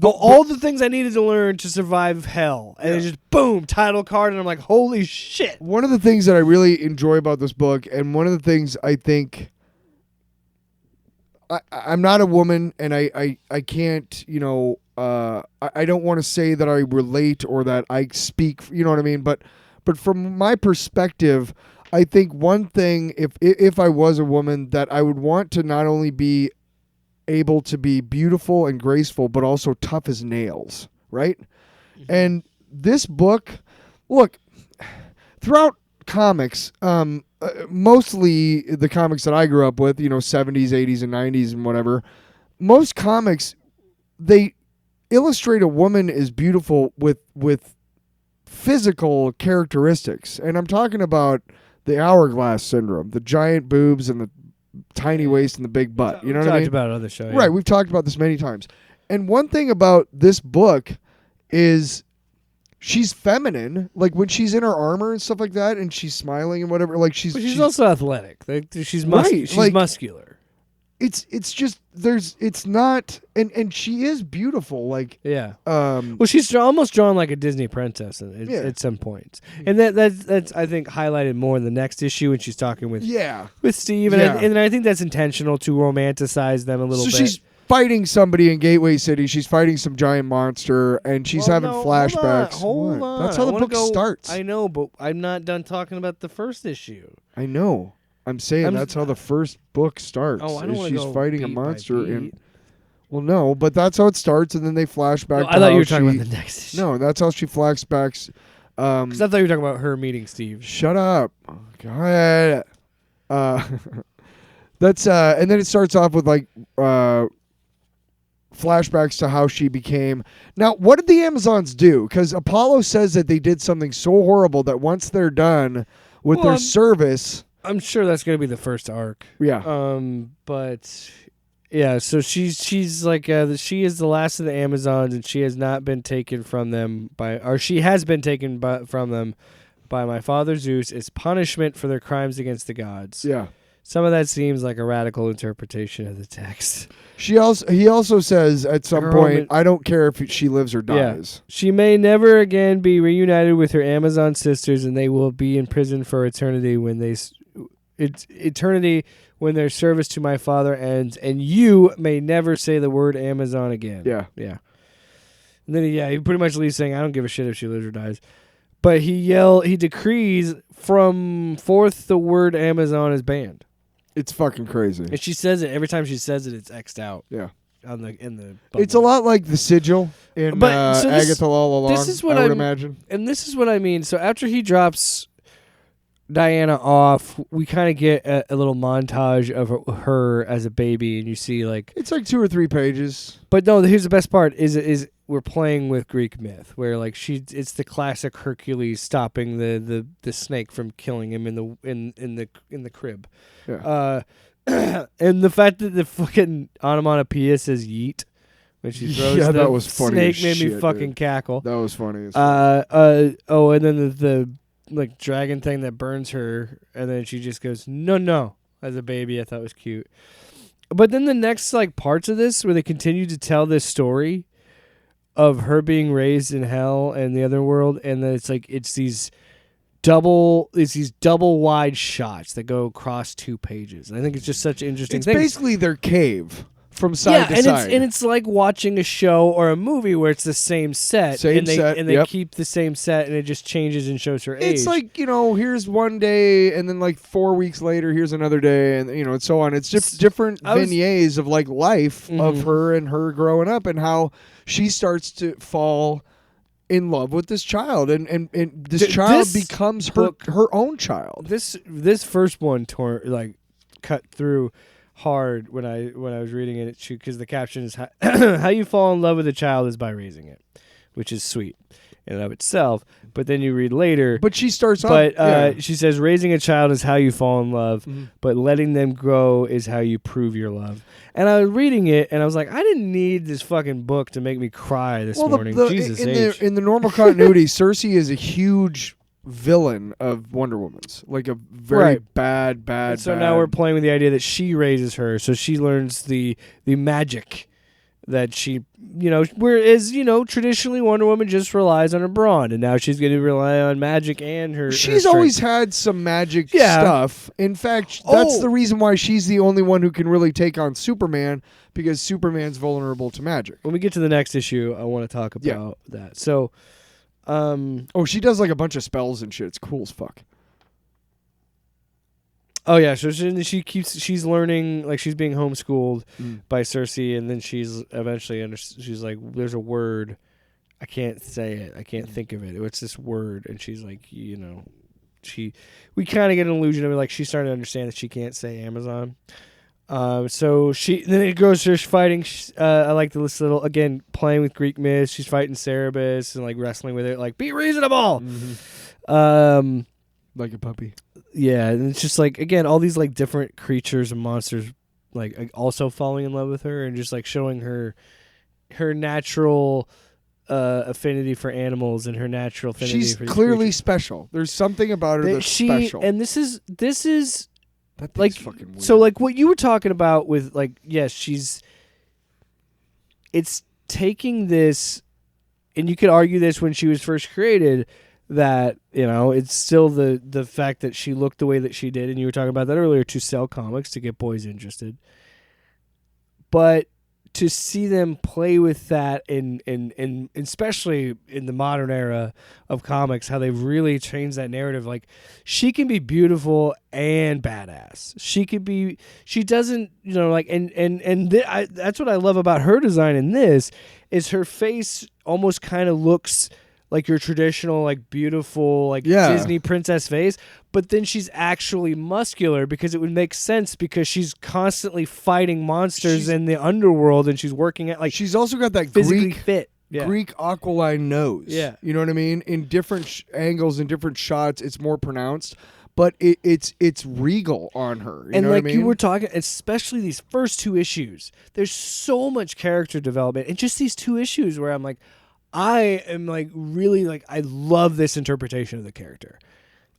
all the things I needed to learn to survive hell. And it's just boom, title card, and I'm like, holy shit. One of the things that I really enjoy about this book, and one of the things I think I'm not a woman, and I can't, I don't want to say that I relate or that I speak, you know what I mean? But from my perspective, I think one thing, if I was a woman, that I would want to not only be able to be beautiful and graceful, but also tough as nails, right? Mm-hmm. And this book, look, throughout comics, mostly the comics that I grew up with, 70s, 80s, and 90s, and whatever. Most comics, they illustrate a woman as beautiful with physical characteristics, and I'm talking about the hourglass syndrome, the giant boobs and the tiny waist and the big butt. You know what I mean? Talked about it on the show, Right, we've talked about this many times. And one thing about this book is she's feminine, like when she's in her armor and stuff like that, and she's smiling and whatever. Like she's also athletic. She's Right, she's like- muscular. It's just it's not, and she is beautiful. Like Yeah. um, Well, she's almost drawn like a Disney princess Yeah. at some points, and that's I think highlighted more in the next issue when she's talking with yeah. Steve, and Yeah. and I think that's intentional to romanticize them a little So bit. she's fighting somebody in Gateway City. She's fighting some giant monster, and she's Well, having no, flashbacks. Hold What? on. That's how I the wanna book go- starts. I know, but I'm not done talking about the first issue. I know. I'm saying that's how the first book starts. Oh, I don't is want to she's go fighting a beat by monster beat. in. Well, no, but that's how it starts, and then they flash back. No, to I thought you how were talking she- about the next issue. No, that's how she flashbacks. Because I thought you were talking about her meeting Steve. Shut up. Oh, go ahead. That's and then it starts off with like flashbacks to how she became. Now, what did the Amazons do? Because Apollo says that they did something so horrible that once they're done with Well, their service, I'm sure that's going to be the first arc. yeah, But yeah, so she's like she is the last of the Amazons, and she has not been taken from them she has been taken from them by my father Zeus as punishment for their crimes against the gods. yeah. Some of that seems like a radical interpretation of the text. He also says at some Her point, home- I don't care if she lives or Yeah. dies. She may never again be reunited with her Amazon sisters, and they will be in prison for eternity when their service to my father ends, and you may never say the word Amazon again. Yeah. Yeah. And then he pretty much leaves saying, I don't give a shit if she lives or dies. But he decrees from forth the word Amazon is banned. It's fucking crazy. And she says it every time she says it, it's X'd out. Yeah. In the It's a lot like the sigil in But, so this- Agatha All Along, this is what I would I'm- imagine. And this is what I mean. So after he drops Diana off, we kind of get a little montage of her as a baby, and you see like. It's like 2 or 3 pages. But no, here's the best part: is we're playing with Greek myth, where like it's the classic Hercules stopping the snake from killing him in the crib. Yeah. And the fact that the fucking onomatopoeia says yeet when she throws Yeah, the that was funny snake as made me shit, fucking dude. cackle. That was funny. As And then the like dragon thing that burns her, and then she just goes no as a baby. I thought was cute. But then the next like parts of this where they continue to tell this story of her being raised in hell and the other world, and then it's these double wide shots that go across 2 pages. I think it's just such interesting it's things. basically their cave from side to and side. it's like watching a show or a movie where it's the same set, Same and they set, and they yep. keep the same set, and it just changes and shows her age. It's like, here's one day, and then like 4 weeks later, here's another day, and and so on. It's just different vignettes of like life of her and her growing up, and how she starts to fall in love with this child, and this child this becomes book- her own child. This first one cut through hard when I was reading it because the caption is how you fall in love with a child is by raising it, which is sweet in and of itself. But then you read later. But she starts off. But she says raising a child is how you fall in love, but letting them grow is how you prove your love. And I was reading it, and I was like, I didn't need this fucking book to make me cry this morning. Jesus H. in the normal continuity, Cersei is a huge villain of Wonder Woman's, like a very bad. And so now we're playing with the idea that she raises her, so she learns the magic that she, whereas, traditionally Wonder Woman just relies on her brawn, and now she's going to rely on magic and her. She's her always strength. had some magic Yeah. stuff. In fact, that's the reason why she's the only one who can really take on Superman, because Superman's vulnerable to magic. When we get to the next issue, I want to talk about that. So, she does like a bunch of spells and shit. It's cool as fuck. oh yeah, so she's learning, like she's being homeschooled by Cersei, and then she's eventually she's like, there's a word, I can't say it, I can't think of it. What's this word? And she's like, we kind of get an illusion of it, like she's starting to understand that she can't say Amazon. So then it goes to her fighting. I like this little, again, playing with Greek myths. She's fighting Cerberus and like wrestling with it, like be reasonable. Like a puppy. Yeah, and it's just like, again, all these like different creatures and monsters like also falling in love with her and just like showing her natural affinity for animals and her natural affinity She's for these clearly creatures. special. There's something about her that's special. And this is that like, fucking weird. so like what you were talking about with like, yes, it's taking this, and you could argue this when she was first created, that, you know, it's still the fact that she looked the way that she did, and you were talking about that earlier, to sell comics, to get boys interested. But to see them play with that and especially in the modern era of comics, how they've really changed that narrative. Like, she can be beautiful and badass. She doesn't, you know, like, that's what I love about her design in this, is her face almost kind of looks like your traditional, like, beautiful, like, Disney princess face, but then she's actually muscular, because it would make sense, because she's constantly fighting monsters in the underworld, and she's working at, like, she's also got that physically Greek fit. Yeah. Greek aquiline nose. Yeah. You know what I mean? In different angles, in different shots, it's more pronounced, but it's regal on her. You know like what I mean? you were talking, especially these first 2 issues, there's so much character development, and just these 2 issues where I'm like, I am like really like, I love this interpretation of the character.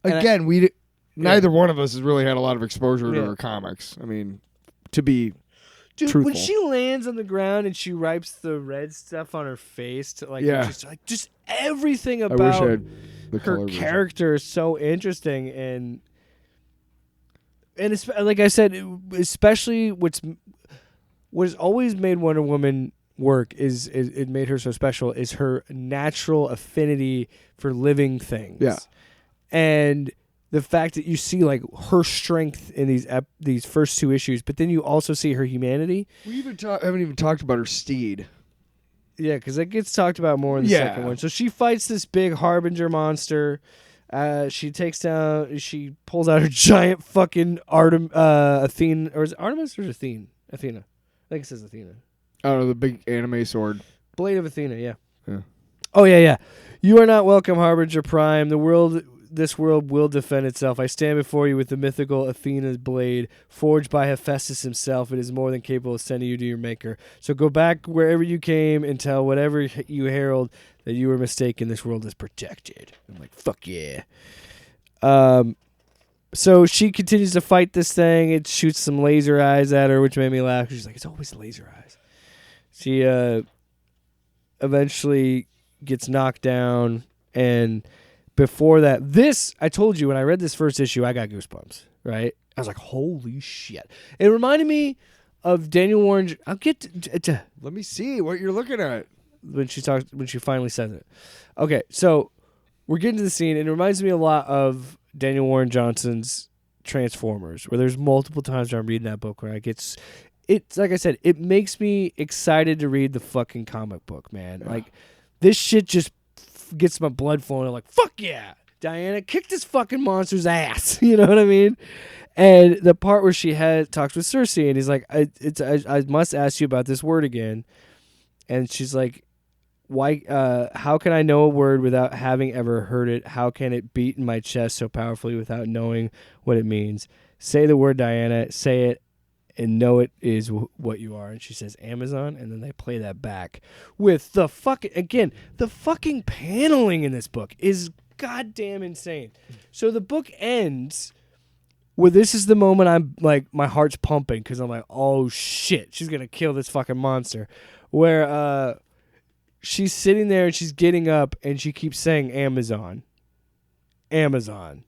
Again, neither one of us has really had a lot of exposure to her comics. I mean, to be truthful. When she lands on the ground and she wipes the red stuff on her face, to like, just everything I wish about I had the her color version. character is so interesting, and it's, like I said, especially what has always made Wonder Woman work is it made her so special is her natural affinity for living things. Yeah. And the fact that you see like her strength in these first 2 issues, but then you also see her humanity. We haven't even talked about her steed. Yeah, because it gets talked about more in the second one. So she fights this big Harbinger monster. She pulls out her giant fucking Athena, or is it Artemis or is it Athena? Athena. I think it says Athena. I don't know, the big anime sword. Blade of Athena, yeah. Oh, yeah. You are not welcome, Harbinger Prime. This world will defend itself. I stand before you with the mythical Athena's blade, forged by Hephaestus himself. It is more than capable of sending you to your maker. So go back wherever you came and tell whatever you herald that you were mistaken. This world is protected. I'm like, fuck yeah. So she continues to fight this thing. It shoots some laser eyes at her, which made me laugh. She's like, it's always laser eyes. She eventually gets knocked down, and before that, I told you when I read this first issue, I got goosebumps, right? I was like, holy shit. It reminded me of Daniel Warren. I'll get to let me see what you're looking at. When she finally says it. Okay, so we're getting to the scene, and it reminds me a lot of Daniel Warren Johnson's Transformers, where there's multiple times where I'm reading that book where it's like I said, it makes me excited to read the fucking comic book, man. Yeah. Like, this shit just gets my blood flowing. I'm like, fuck yeah, Diana, kick this fucking monster's ass. You know what I mean? And the part where she talks with Cersei, and he's like, I must ask you about this word again. And she's like, why? How can I know a word without having ever heard it? How can it beat in my chest so powerfully without knowing what it means? Say the word, Diana. Say it. And know it is what you are. And she says Amazon, and then they play that back with the fucking paneling in this book is goddamn insane. So the book ends with, this is the moment I'm like, my heart's pumping, because I'm like, oh shit, she's gonna kill this fucking monster. Where she's sitting there and she's getting up and she keeps saying Amazon, Amazon,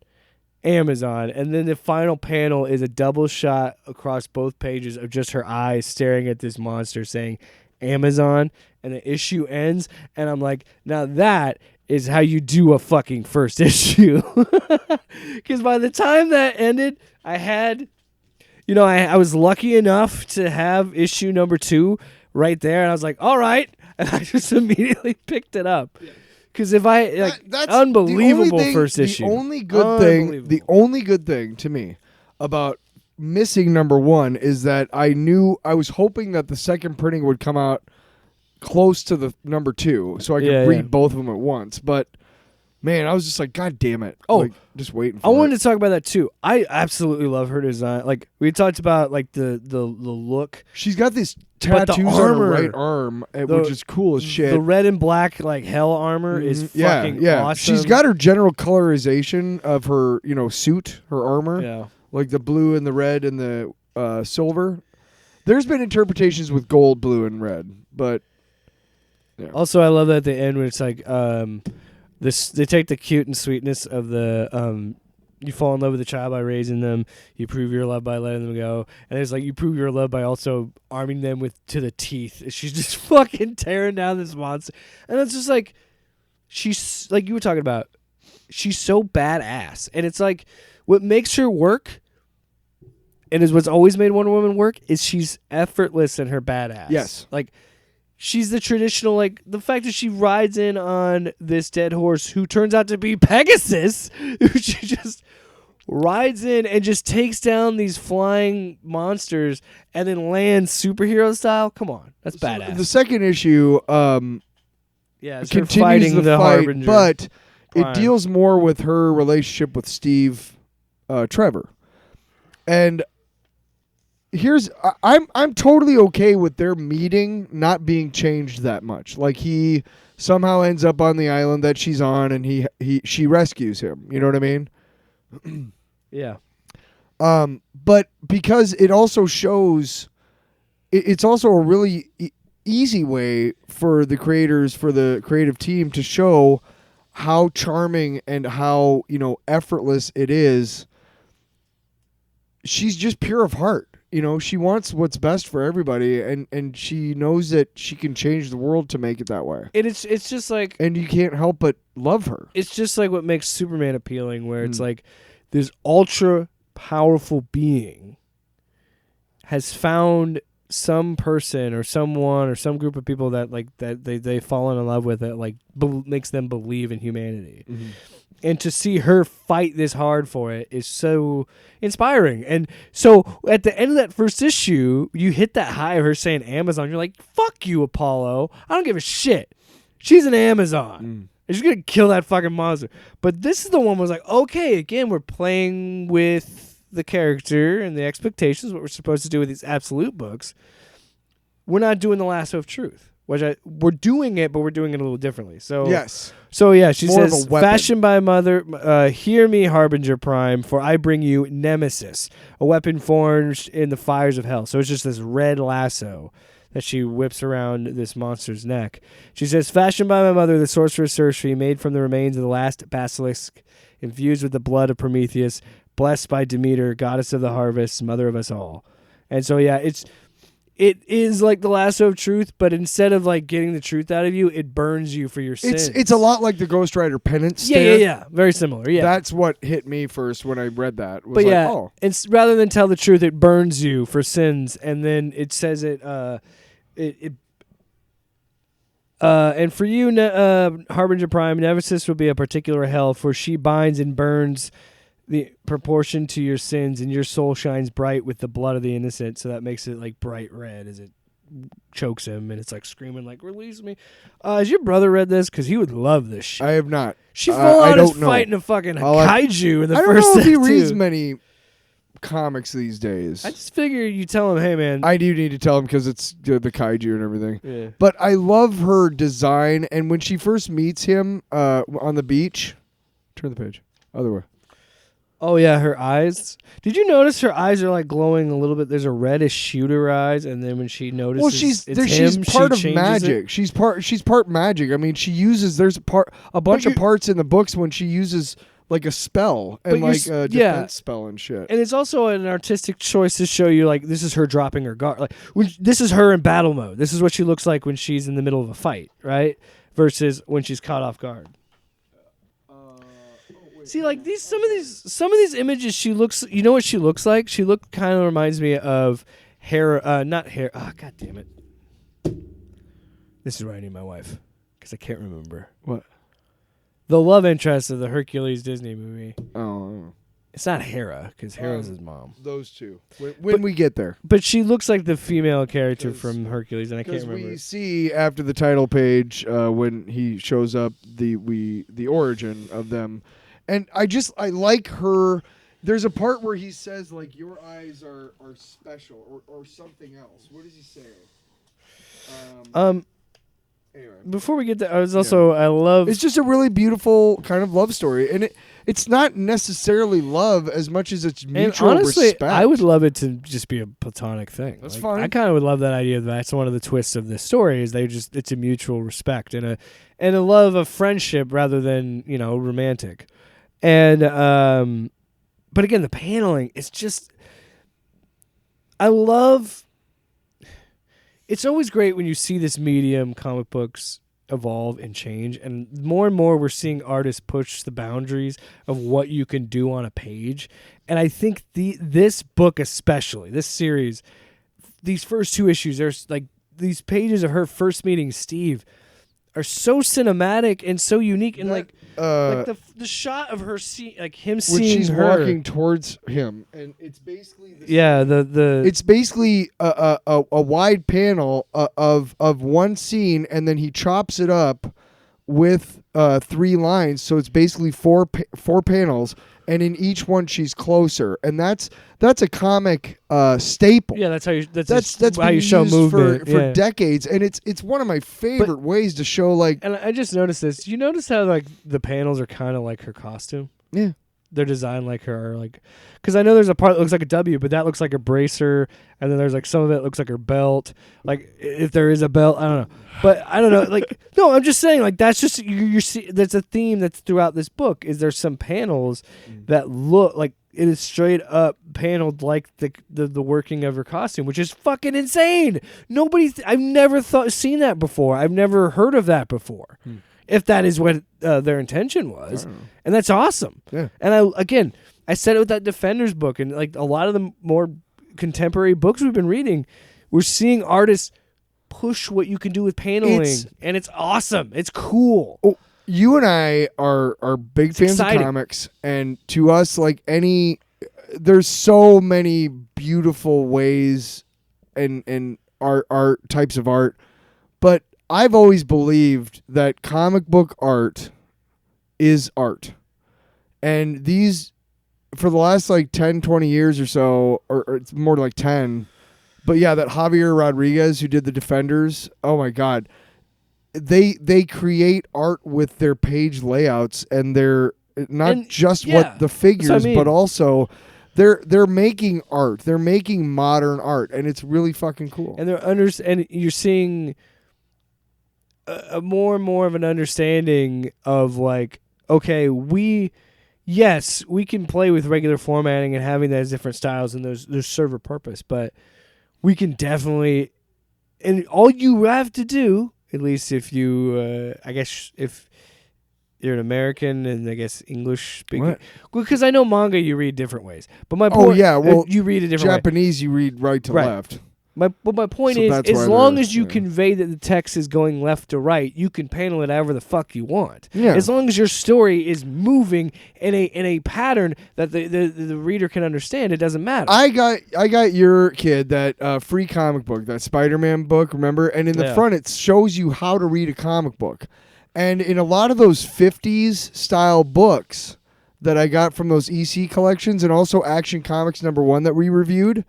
Amazon, and then the final panel is a double shot across both pages of just her eyes staring at this monster saying Amazon, and the issue ends, and I'm like, now that is how you do a fucking first issue. Because by the time that ended, I had, I was lucky enough to have issue number 2 right there, and I was like, all right, and I just immediately picked it up. Because if I That's unbelievable the only thing, first issue. The only good thing, Unbelievable. the only good thing to me about missing number 1 is that I was hoping that the second printing would come out close to the number 2, so I could read both of them at once. But man, I was just like, God damn it! Oh, like, just waiting. I wanted to talk about that too. I absolutely love her design. Like we talked about, like the look. She's got these But the tattoos on her armor, right arm, which is cool as shit. The red and black like hell armor is fucking awesome. She's got her general colorization of her, suit, her armor. Yeah. Like the blue and the red and the silver. There's been interpretations with gold, blue, and red, but yeah. Also, I love that at the end when it's like they take the cute and sweetness of the you fall in love with a child by raising them, you prove your love by letting them go, and it's like you prove your love by also arming them to the teeth. She's just fucking tearing down this monster, and it's just like she's like you were talking about. She's so badass, and it's like what makes her work, and is what's always made Wonder Woman work, is she's effortless in her badass. Yes, like. She's the traditional, like, the fact that she rides in on this dead horse who turns out to be Pegasus, who she just rides in and just takes down these flying monsters and then lands superhero style. Come on. That's badass. The second issue it's her continues fighting the the fight, Harbinger. but Prime. it deals more with her relationship with Steve Trevor. And I'm totally okay with their meeting not being changed that much. Like he somehow ends up on the island that she's on, and she rescues him. You know what I mean? Yeah. But because it also shows, it's also a really easy way for the creators, for the creative team to show how charming and how effortless it is. She's just pure of heart. She wants what's best for everybody, and she knows that she can change the world to make it that way. And it's just like... And you can't help but love her. It's just like what makes Superman appealing, where it's like this ultra-powerful being has found some person or someone or some group of people that they've fallen in love with that makes them believe in humanity. Mm-hmm. And to see her fight this hard for it is so inspiring. And so at the end of that first issue, you hit that high of her saying Amazon. You're like, fuck you, Apollo. I don't give a shit. She's an Amazon. And she's going to kill that fucking monster. But this is the one was like, okay, again, we're playing with the character and the expectations, what we're supposed to do with these absolute books. We're not doing the lasso of truth. We're doing it, but we're doing it a little differently. So yes. So yeah, she More says, of a weapon. "Fashioned by mother, hear me, Harbinger Prime, for I bring you Nemesis, a weapon forged in the fires of hell." So it's just this red lasso that she whips around this monster's neck. She says, "Fashioned by my mother, the sorceress Circe, made from the remains of the last basilisk, infused with the blood of Prometheus, blessed by Demeter, goddess of the harvest, mother of us all." And so yeah, it is like the lasso of truth, but instead of like getting the truth out of you, it burns you for your sins. It's a lot like the Ghost Rider penance. Yeah. Very similar. Yeah, that's what hit me first when I read that. Was but like, yeah, oh. it's rather than tell the truth, it burns you for sins, and then it says it. And for you, Harbinger Prime, Nemesis will be a particular hell, for she binds and burns the proportion to your sins, and your soul shines bright with the blood of the innocent. So that makes it like bright red as it chokes him, and it's like screaming like, "Release me!" Has your brother read this? Because he would love this shit. I have not. She full on is know. fighting a fucking kaiju in the first. I don't know if he set, reads too. many comics these days. I just figure you tell him, "Hey man, I do need to tell him because it's the kaiju and everything." Yeah. But I love her design, and when she first meets him on the beach, turn the page, other way. Oh yeah, her eyes. Did you notice her eyes are like glowing a little bit? There's a reddish shooter eyes, and then when she notices, Well, she's him, part she of changes magic. it. She's part magic. I mean, she uses there's a bunch of parts in the books when she uses like a spell and like a defense spell and shit. And it's also an artistic choice to show you like this is her dropping her guard. Like this is her in battle mode. This is what she looks like when she's in the middle of a fight, right? Versus when she's caught off guard. See, like some of these images, she looks. You know what she looks like? She kind of reminds me of not hair. Oh, god damn it! This is where I need my wife because I can't remember What? the love interest of the Hercules Disney movie. Oh, It's not Hera, because Hera's his mom. those two. When we get there. But she looks like the female character from Hercules, and I can't Because remember. we see after the title page when he shows up the origin of them, and I like her. There's a part where he says like your eyes are special or something else. What does he say? Anyway. Before we get there, I love. It's just a really beautiful kind of love story, and it's not necessarily love as much as it's mutual and honestly, respect. I would love it to just be a platonic thing. That's Like, fine. I kind of would love that idea. That's one of the twists of this story is it's a mutual respect and a love of friendship rather than romantic. And but again, the paneling, it's just I love. It's always great when you see this medium, comic books, evolve and change, and more we're seeing artists push the boundaries of what you can do on a page. And I think this book especially, this series, these first 2 issues, there's like these pages of her first meeting Steve are so cinematic and so unique, and like the shot of her him when seeing she's her walking towards him, and it's basically it's it's basically a wide panel of one scene, and then he chops it up with 3 lines, so it's basically four panels, and in each one she's closer, and that's a comic staple. yeah, that's how you That's how been you show used movement for yeah. decades, and it's one of my favorite ways to show like And I just noticed this. You notice how like the panels are kind of like her costume? yeah. They're designed like her, like, because I know there's a part that looks like a W, but that looks like a bracer, and then there's like some of it looks like her belt. Like if there is a belt, I don't know, but I don't know. Like no, I'm just saying like that's just you see. That's a theme that's throughout this book. Is there's some panels that look like it is straight up paneled like the working of her costume, which is fucking insane. I've never seen that before. I've never heard of that before. If that is what their intention was, and that's awesome. Yeah. And I said it with that Defenders book, and like a lot of the more contemporary books we've been reading, we're seeing artists push what you can do with paneling, and it's awesome. It's cool. Oh, you and I are big fans exciting. of comics, and to us, like there's so many beautiful ways and art types of art, but I've always believed that comic book art is art. And these, for the last like 10, 20 years or so, or it's more like 10, but yeah, that Javier Rodriguez who did the Defenders, oh my God. They create art with their page layouts, and they're not just what the figures, but also they're making art. They're making modern art, and it's really fucking cool. And and you're seeing a more and more of an understanding of like, okay, we can play with regular formatting and having those different styles, and there's serve a purpose, but we can definitely, and all you have to do, at least if you, I guess if you're an American and I guess English speaking, because I know manga you read different ways, but my point, you read a different Japanese you read right to left. My point So is, that's as why long as you convey that the text is going left to right, you can panel it however the fuck you want. Yeah. As long as your story is moving in a pattern that the reader can understand, it doesn't matter. I got your kid that free comic book, that Spider-Man book, remember? And in the front it shows you how to read a comic book. And in a lot of those 50s style books that I got from those EC collections, and also Action Comics #1 that we reviewed,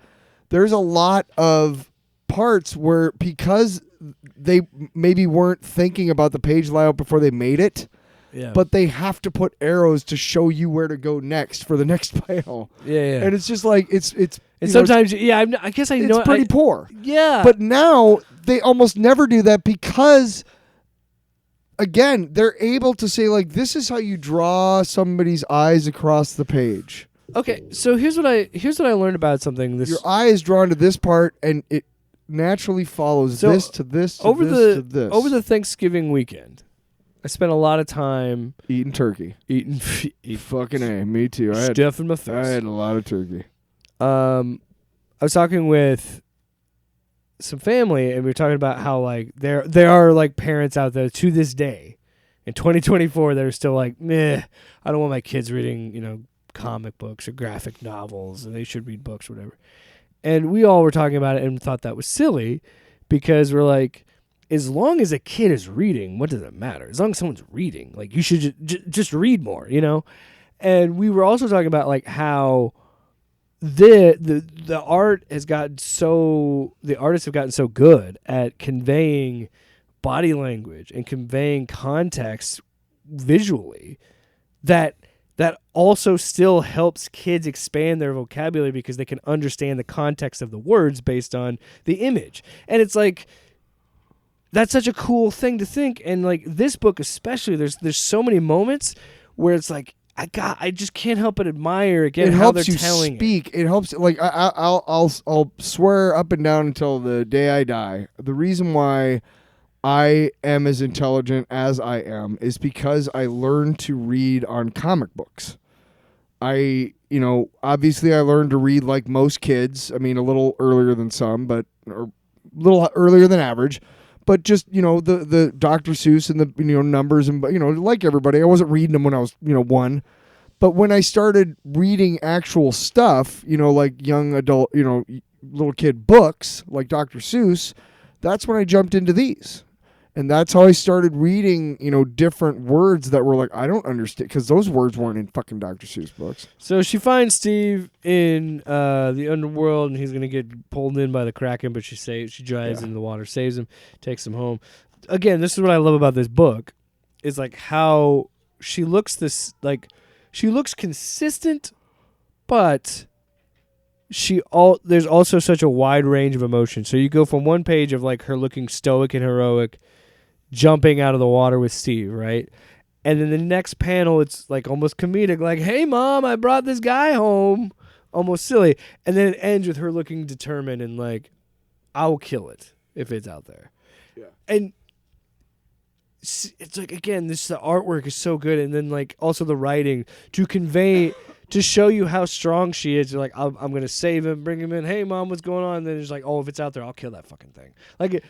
there's a lot of parts where, because they maybe weren't thinking about the page layout before they made it, but they have to put arrows to show you where to go next for the next panel. Yeah. And it's just like it's and sometimes I guess I know it's pretty poor. Yeah. But now they almost never do that because, again, they're able to say like, this is how you draw somebody's eyes across the page. Okay, so here's what I learned about something. Your eye is drawn to this part, and it naturally follows this to this to to this. Over the Thanksgiving weekend, I spent a lot of time eating turkey. Eating fucking A. Me too. Stuff in my face. I had a lot of turkey. I was talking with some family, and we were talking about how like there are like parents out there to this day, In 2024, they're still like, meh, I don't want my kids reading, comic books or graphic novels, and they should read books or whatever. And we all were talking about it and thought that was silly because we're like, as long as a kid is reading, what does it matter? As long as someone's reading, like you should just read more, And we were also talking about like how the art has gotten the artists have gotten so good at conveying body language and conveying context visually that also still helps kids expand their vocabulary because they can understand the context of the words based on the image. And it's like, that's such a cool thing to think. And like this book especially, there's so many moments where it's like, I just can't help but admire again how they're telling it. It helps you speak. It helps. Like I'll swear up and down until the day I die. The reason why I am as intelligent as I am is because I learned to read on comic books. Obviously I learned to read like most kids. I mean, a little earlier than some, or a little earlier than average. But just, the Dr. Seuss and the, numbers and, like everybody, I wasn't reading them when I was, 1. But when I started reading actual stuff, like young adult, little kid books like Dr. Seuss, that's when I jumped into these. And that's how I started reading, different words that were like, I don't understand, because those words weren't in fucking Dr. Seuss books. So she finds Steve in the underworld, and he's going to get pulled in by the Kraken, but she drives into the water, saves him, takes him home. Again, this is what I love about this book, is like how she looks consistent, but there's also such a wide range of emotion. So you go from one page of like her looking stoic and heroic, jumping out of the water with Steve, right? And then the next panel, it's like almost comedic, like, hey, Mom, I brought this guy home. Almost silly. And then it ends with her looking determined and like, I will kill it if it's out there. Yeah. And it's like, again, the artwork is so good. And then like also the writing to convey, to show you how strong she is. You're like, I'm going to save him, bring him in. Hey, Mom, what's going on? And then it's like, oh, if it's out there, I'll kill that fucking thing. Like,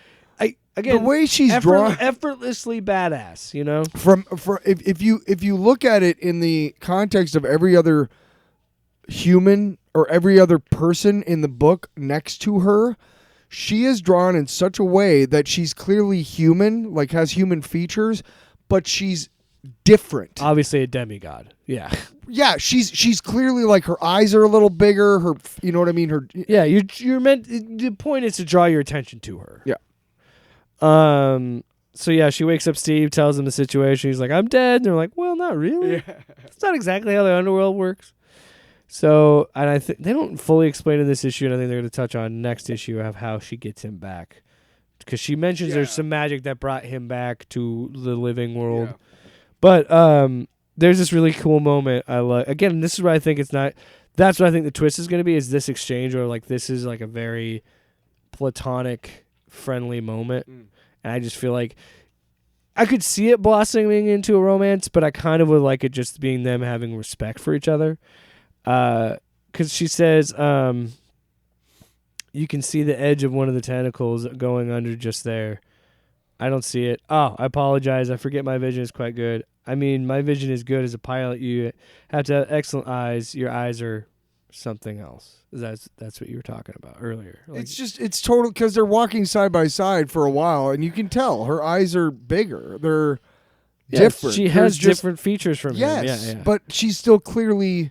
again, the way she's drawn, effortlessly badass, From if you look at it in the context of every other human or every other person in the book next to her, she is drawn in such a way that she's clearly human, like has human features, but she's different. Obviously a demigod. Yeah. Yeah, she's clearly like her eyes are a little bigger. Her, you know what I mean? Her. Yeah, you're meant. The point is to draw your attention to her. Yeah. So yeah, she wakes up Steve, tells him the situation. He's like, I'm dead. And they're like, well, not really. Yeah. It's not exactly how the underworld works. So, and I think they don't fully explain in this issue, and I think they're going to touch on next issue of how she gets him back. Because she mentions there's some magic that brought him back to the living world. Yeah. But there's this really cool moment I like. Again, this is where I think it's not. That's what I think the twist is going to be, is this exchange where like this is like a very platonic, friendly moment. And I just feel like I could see it blossoming into a romance, but I kind of would like it just being them having respect for each other. Because she says, you can see the edge of one of the tentacles going under just there. I don't see it. Oh, I apologize. I forget my vision is quite good. I mean, my vision is good as a pilot. You have to have excellent eyes. Your eyes are something else. That's what you were talking about earlier. Like, it's total, because they're walking side by side for a while, and you can tell her eyes are bigger. They're different. She has different features from him. Yes, but she's still clearly,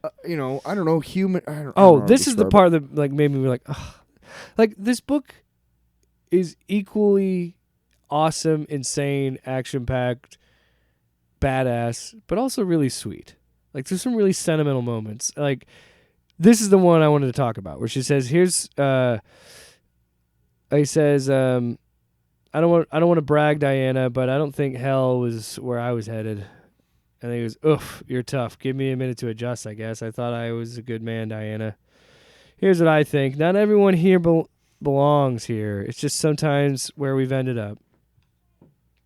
I don't know, human. I don't know this is the part that like made me like, ugh. Like this book is equally awesome, insane, action-packed, badass, but also really sweet. Like there's some really sentimental moments. Like this is the one I wanted to talk about, where she says, "Here's," he says, "I don't want to brag, Diana, but I don't think hell was where I was headed." And he goes, "Oof, you're tough. Give me a minute to adjust, I guess. I thought I was a good man, Diana. Here's what I think. Not everyone here belongs here. It's just sometimes where we've ended up.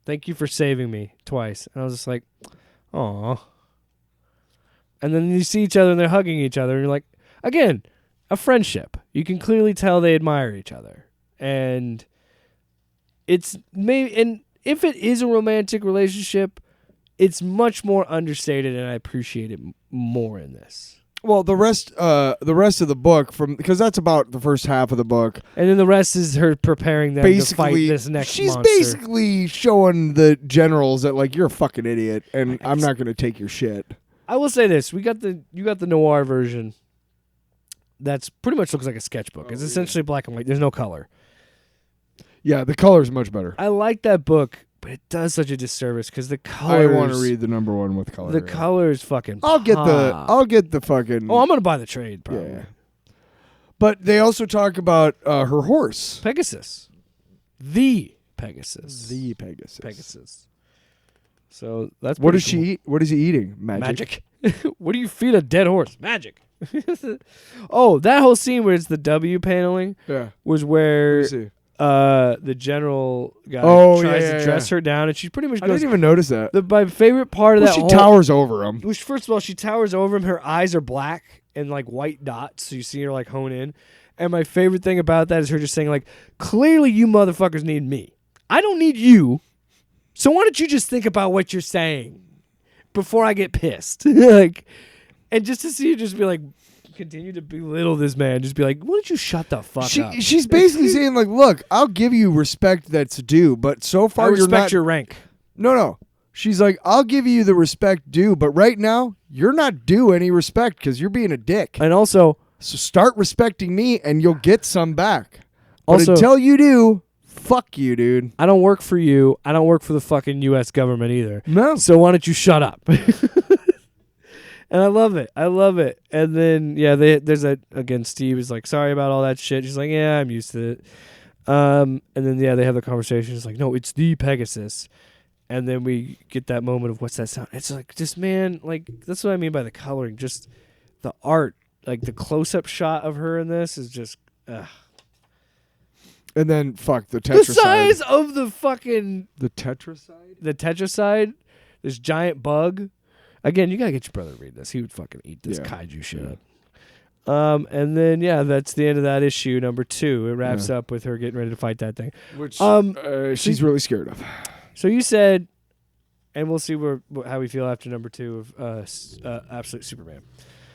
Thank you for saving me twice." And I was just like, "Aw." And then you see each other and they're hugging each other, and you're like, again, a friendship. You can clearly tell they admire each other. And it's maybe, and if it is a romantic relationship, it's much more understated, and I appreciate it more in this. Well, the rest of the book, because that's about the first half of the book. And then the rest is her preparing them to fight this next she's monster. basically showing the generals that like you're a fucking idiot, and I'm not going to take your shit. I will say this: you got the noir version. That's pretty much looks like a sketchbook. It's essentially black and white. There's no color. Yeah, the color's much better. I like that book, but it does such a disservice because the colors. I want to read the number one with color. The colors fucking. I'll get the fucking. Oh, I'm gonna buy the trade probably. Yeah. But they also talk about her horse, Pegasus, the Pegasus, Pegasus. So that's What does pretty cool. she eat? What is he eating? Magic. What do you feed a dead horse? Magic. Oh, that whole scene where it's the W paneling Yeah. was where Let me see. the general guy tries to dress her down, and she pretty much I goes. didn't even notice that. My favorite part of that She whole, towers over him. Which, first of all, she towers over him. Her eyes are black and like white dots, so you see her like hone in. And my favorite thing about that is her just saying like, "Clearly, you motherfuckers need me. I don't need you. So why don't you just think about what you're saying before I get pissed?" Like, and just to see you just be like, continue to belittle this man, just be like, "Why don't you shut the fuck up?" She's basically saying like, "Look, I'll give you respect that's due, but so I far you're respect not." your rank. No. She's like, "I'll give you the respect due, but right now you're not due any respect because you're being a dick. And also, So start respecting me, and you'll get some back. But Also- until you do, fuck you, dude." I don't work for you. I don't work for the fucking U.S. government either. No. So why don't you shut up? And I love it. And then, yeah, there's that, again, Steve is like, "Sorry about all that shit." She's like, "Yeah, I'm used to it." And then, yeah, they have the conversation. It's like, "No, it's the Pegasus." And then we get that moment of what's that sound? It's like, just, man, like, that's what I mean by the coloring. Just the art, like the close-up shot of her in this is just, ugh. And then fuck the The tetracide. size of the fucking, The tetracide. the tetracide, this giant bug. Again, you gotta get your brother to read this. He would fucking eat this Yeah. kaiju shit up. And then, yeah, that's the end of that issue, number 2. It wraps up with her getting ready to fight that thing. Which She- she's really scared of. So you said, and we'll see how we feel after number 2 of Absolute Superman.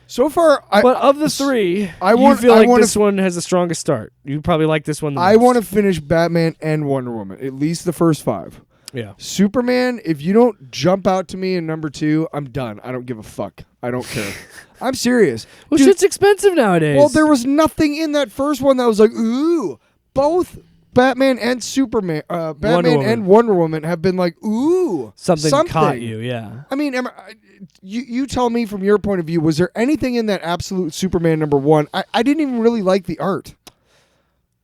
So far, But of the 3, you feel I like wanna this one has the strongest start. You probably like this one the I most. want to finish Batman and Wonder Woman, at least the first 5. Yeah. Superman, if you don't jump out to me in number 2, I'm done. I don't give a fuck. I don't care. I'm serious. Well, Dude, shit's expensive nowadays. well, there was nothing in that first one that was like, ooh. Both Batman and Superman, Batman Woman. and Wonder Woman have been like, ooh. something caught you, yeah. I mean, you tell me from your point of view, was there anything in that Absolute Superman number 1? I didn't even really like the art.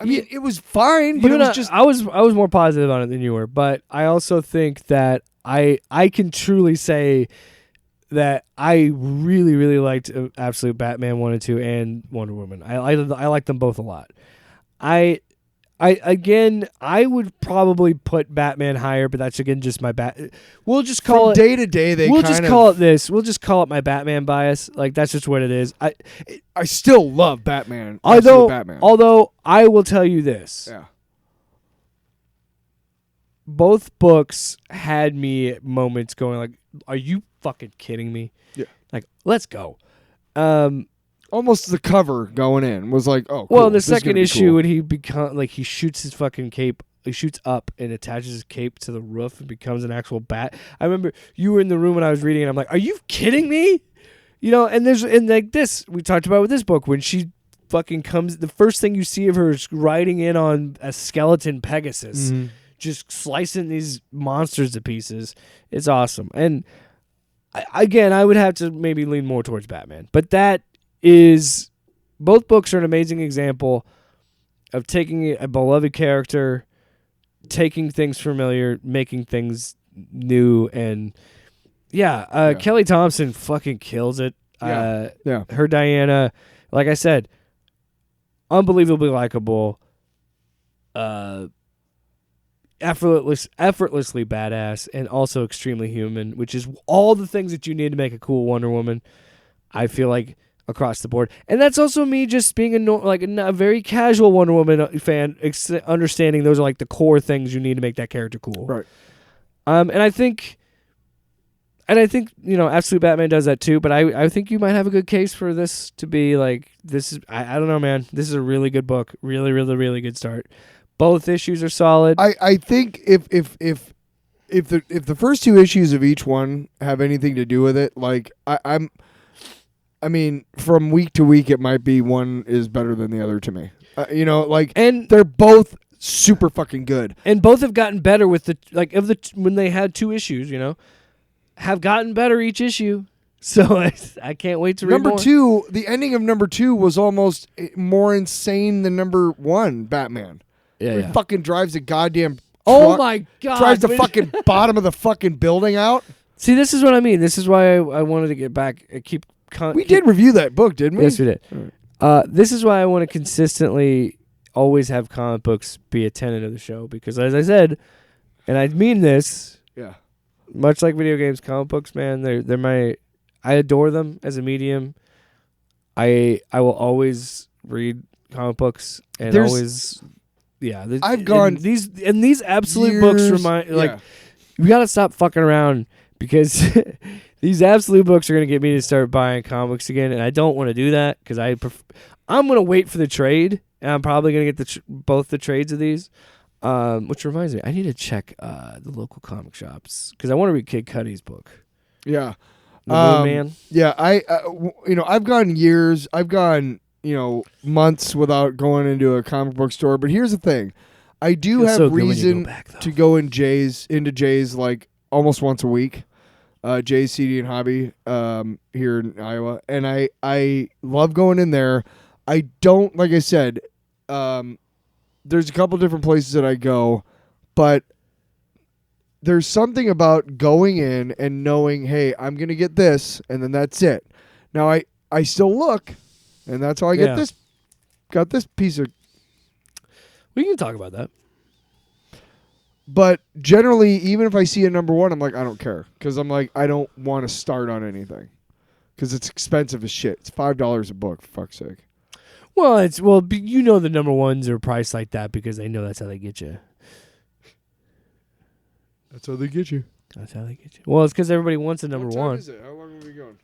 I mean, it was fine, but it was just... I was more positive on it than you were, but I also think that I can truly say that I really, really liked Absolute Batman 1 and 2 and Wonder Woman. I like them both a lot. I would probably put Batman higher, but that's again just my We'll just call it day to day. We'll just call it this. We'll just call it my Batman bias. Like that's just what it is. I still love Batman. Absolute Batman. Although I will tell you this. Yeah. Both books had me at moments going like, "Are you fucking kidding me?" Yeah. Like, let's go. Almost the cover going in was like, oh, cool. Well, in the This is gonna second be issue, cool. when he shoots his fucking cape, he shoots up and attaches his cape to the roof and becomes an actual bat. I remember you were in the room when I was reading, and I'm like, "Are you kidding me?" You know, and like this we talked about with this book when she fucking comes. The first thing you see of her is riding in on a skeleton Pegasus, just slicing these monsters to pieces. It's awesome, and I would have to maybe lean more towards Batman, but that is both books are an amazing example of taking a beloved character, taking things familiar, making things new, and Kelly Thompson fucking kills it. Yeah. Her Diana, like I said, unbelievably likable, effortlessly badass, and also extremely human, which is all the things that you need to make a cool Wonder Woman. I feel like across the board, and that's also me just being a very casual Wonder Woman fan, understanding those are like the core things you need to make that character cool. Right. And I think Absolute Batman does that too. But I think you might have a good case for this to be like this is. I don't know, man. This is a really good book. Really, really, really good start. Both issues are solid. I think if the first 2 issues of each one have anything to do with it, like I mean, from week to week, it might be one is better than the other to me. And they're both super fucking good, and both have gotten better with when they had 2 issues. Have gotten better each issue. So I can't wait to read number more. 2. The ending of number 2 was almost more insane than number 1. Batman. Yeah, He fucking drives a goddamn. Oh truck, my god! Drives the fucking bottom of the fucking building out. See, this is what I mean. This is why I wanted to get back. We did review that book, didn't we? Yes, we did. This is why I want to consistently always have comic books be a tenet of the show because, as I said, and I mean this. Yeah. Much like video games, comic books, man, they're my. I adore them as a medium. I will always read comic books and always. Yeah, I've gone these absolute books remind we gotta stop fucking around because these absolute books are gonna get me to start buying comics again, and I don't want to do that because I'm gonna wait for the trade, and I'm probably gonna get both the trades of these. Which reminds me, I need to check the local comic shops because I want to read Kid Cudi's book. Yeah, The Moon Man. Yeah, I've gone years. I've gone months without going into a comic book store. But here's the thing. I do have reason to go into Jay's like almost once a week. Jay's CD and Hobby here in Iowa. And I love going in there. I don't, like I said, there's a couple different places that I go, but there's something about going in and knowing, hey, I'm going to get this, and then that's it. Now, I still look. And that's how I get this. Got this piece of. We can talk about that. But generally, even if I see a number 1, I'm like, I don't care. Because I'm like, I don't want to start on anything. Because it's expensive as shit. It's $5 a book, for fuck's sake. Well, the number 1s are priced like that because they know that's how they get you. That's how they get you. That's how they get you. Well, it's because everybody wants a number 1. What time is it? How long are we going?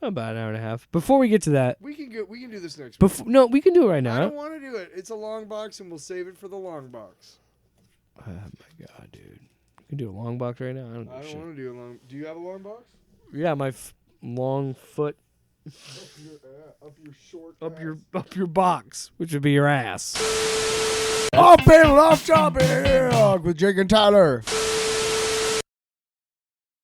About an hour and a half. Before we get to that, we can do this next week. No, we can do it right now. I don't want to do it. It's a long box, and we'll save it for the long box. Oh my god, dude! We can do a long box right now. I don't want to do a long. Do you have a long box? Yeah, my long foot. Up your box, which would be your ass. Off panel, off topic with Jake and Tyler.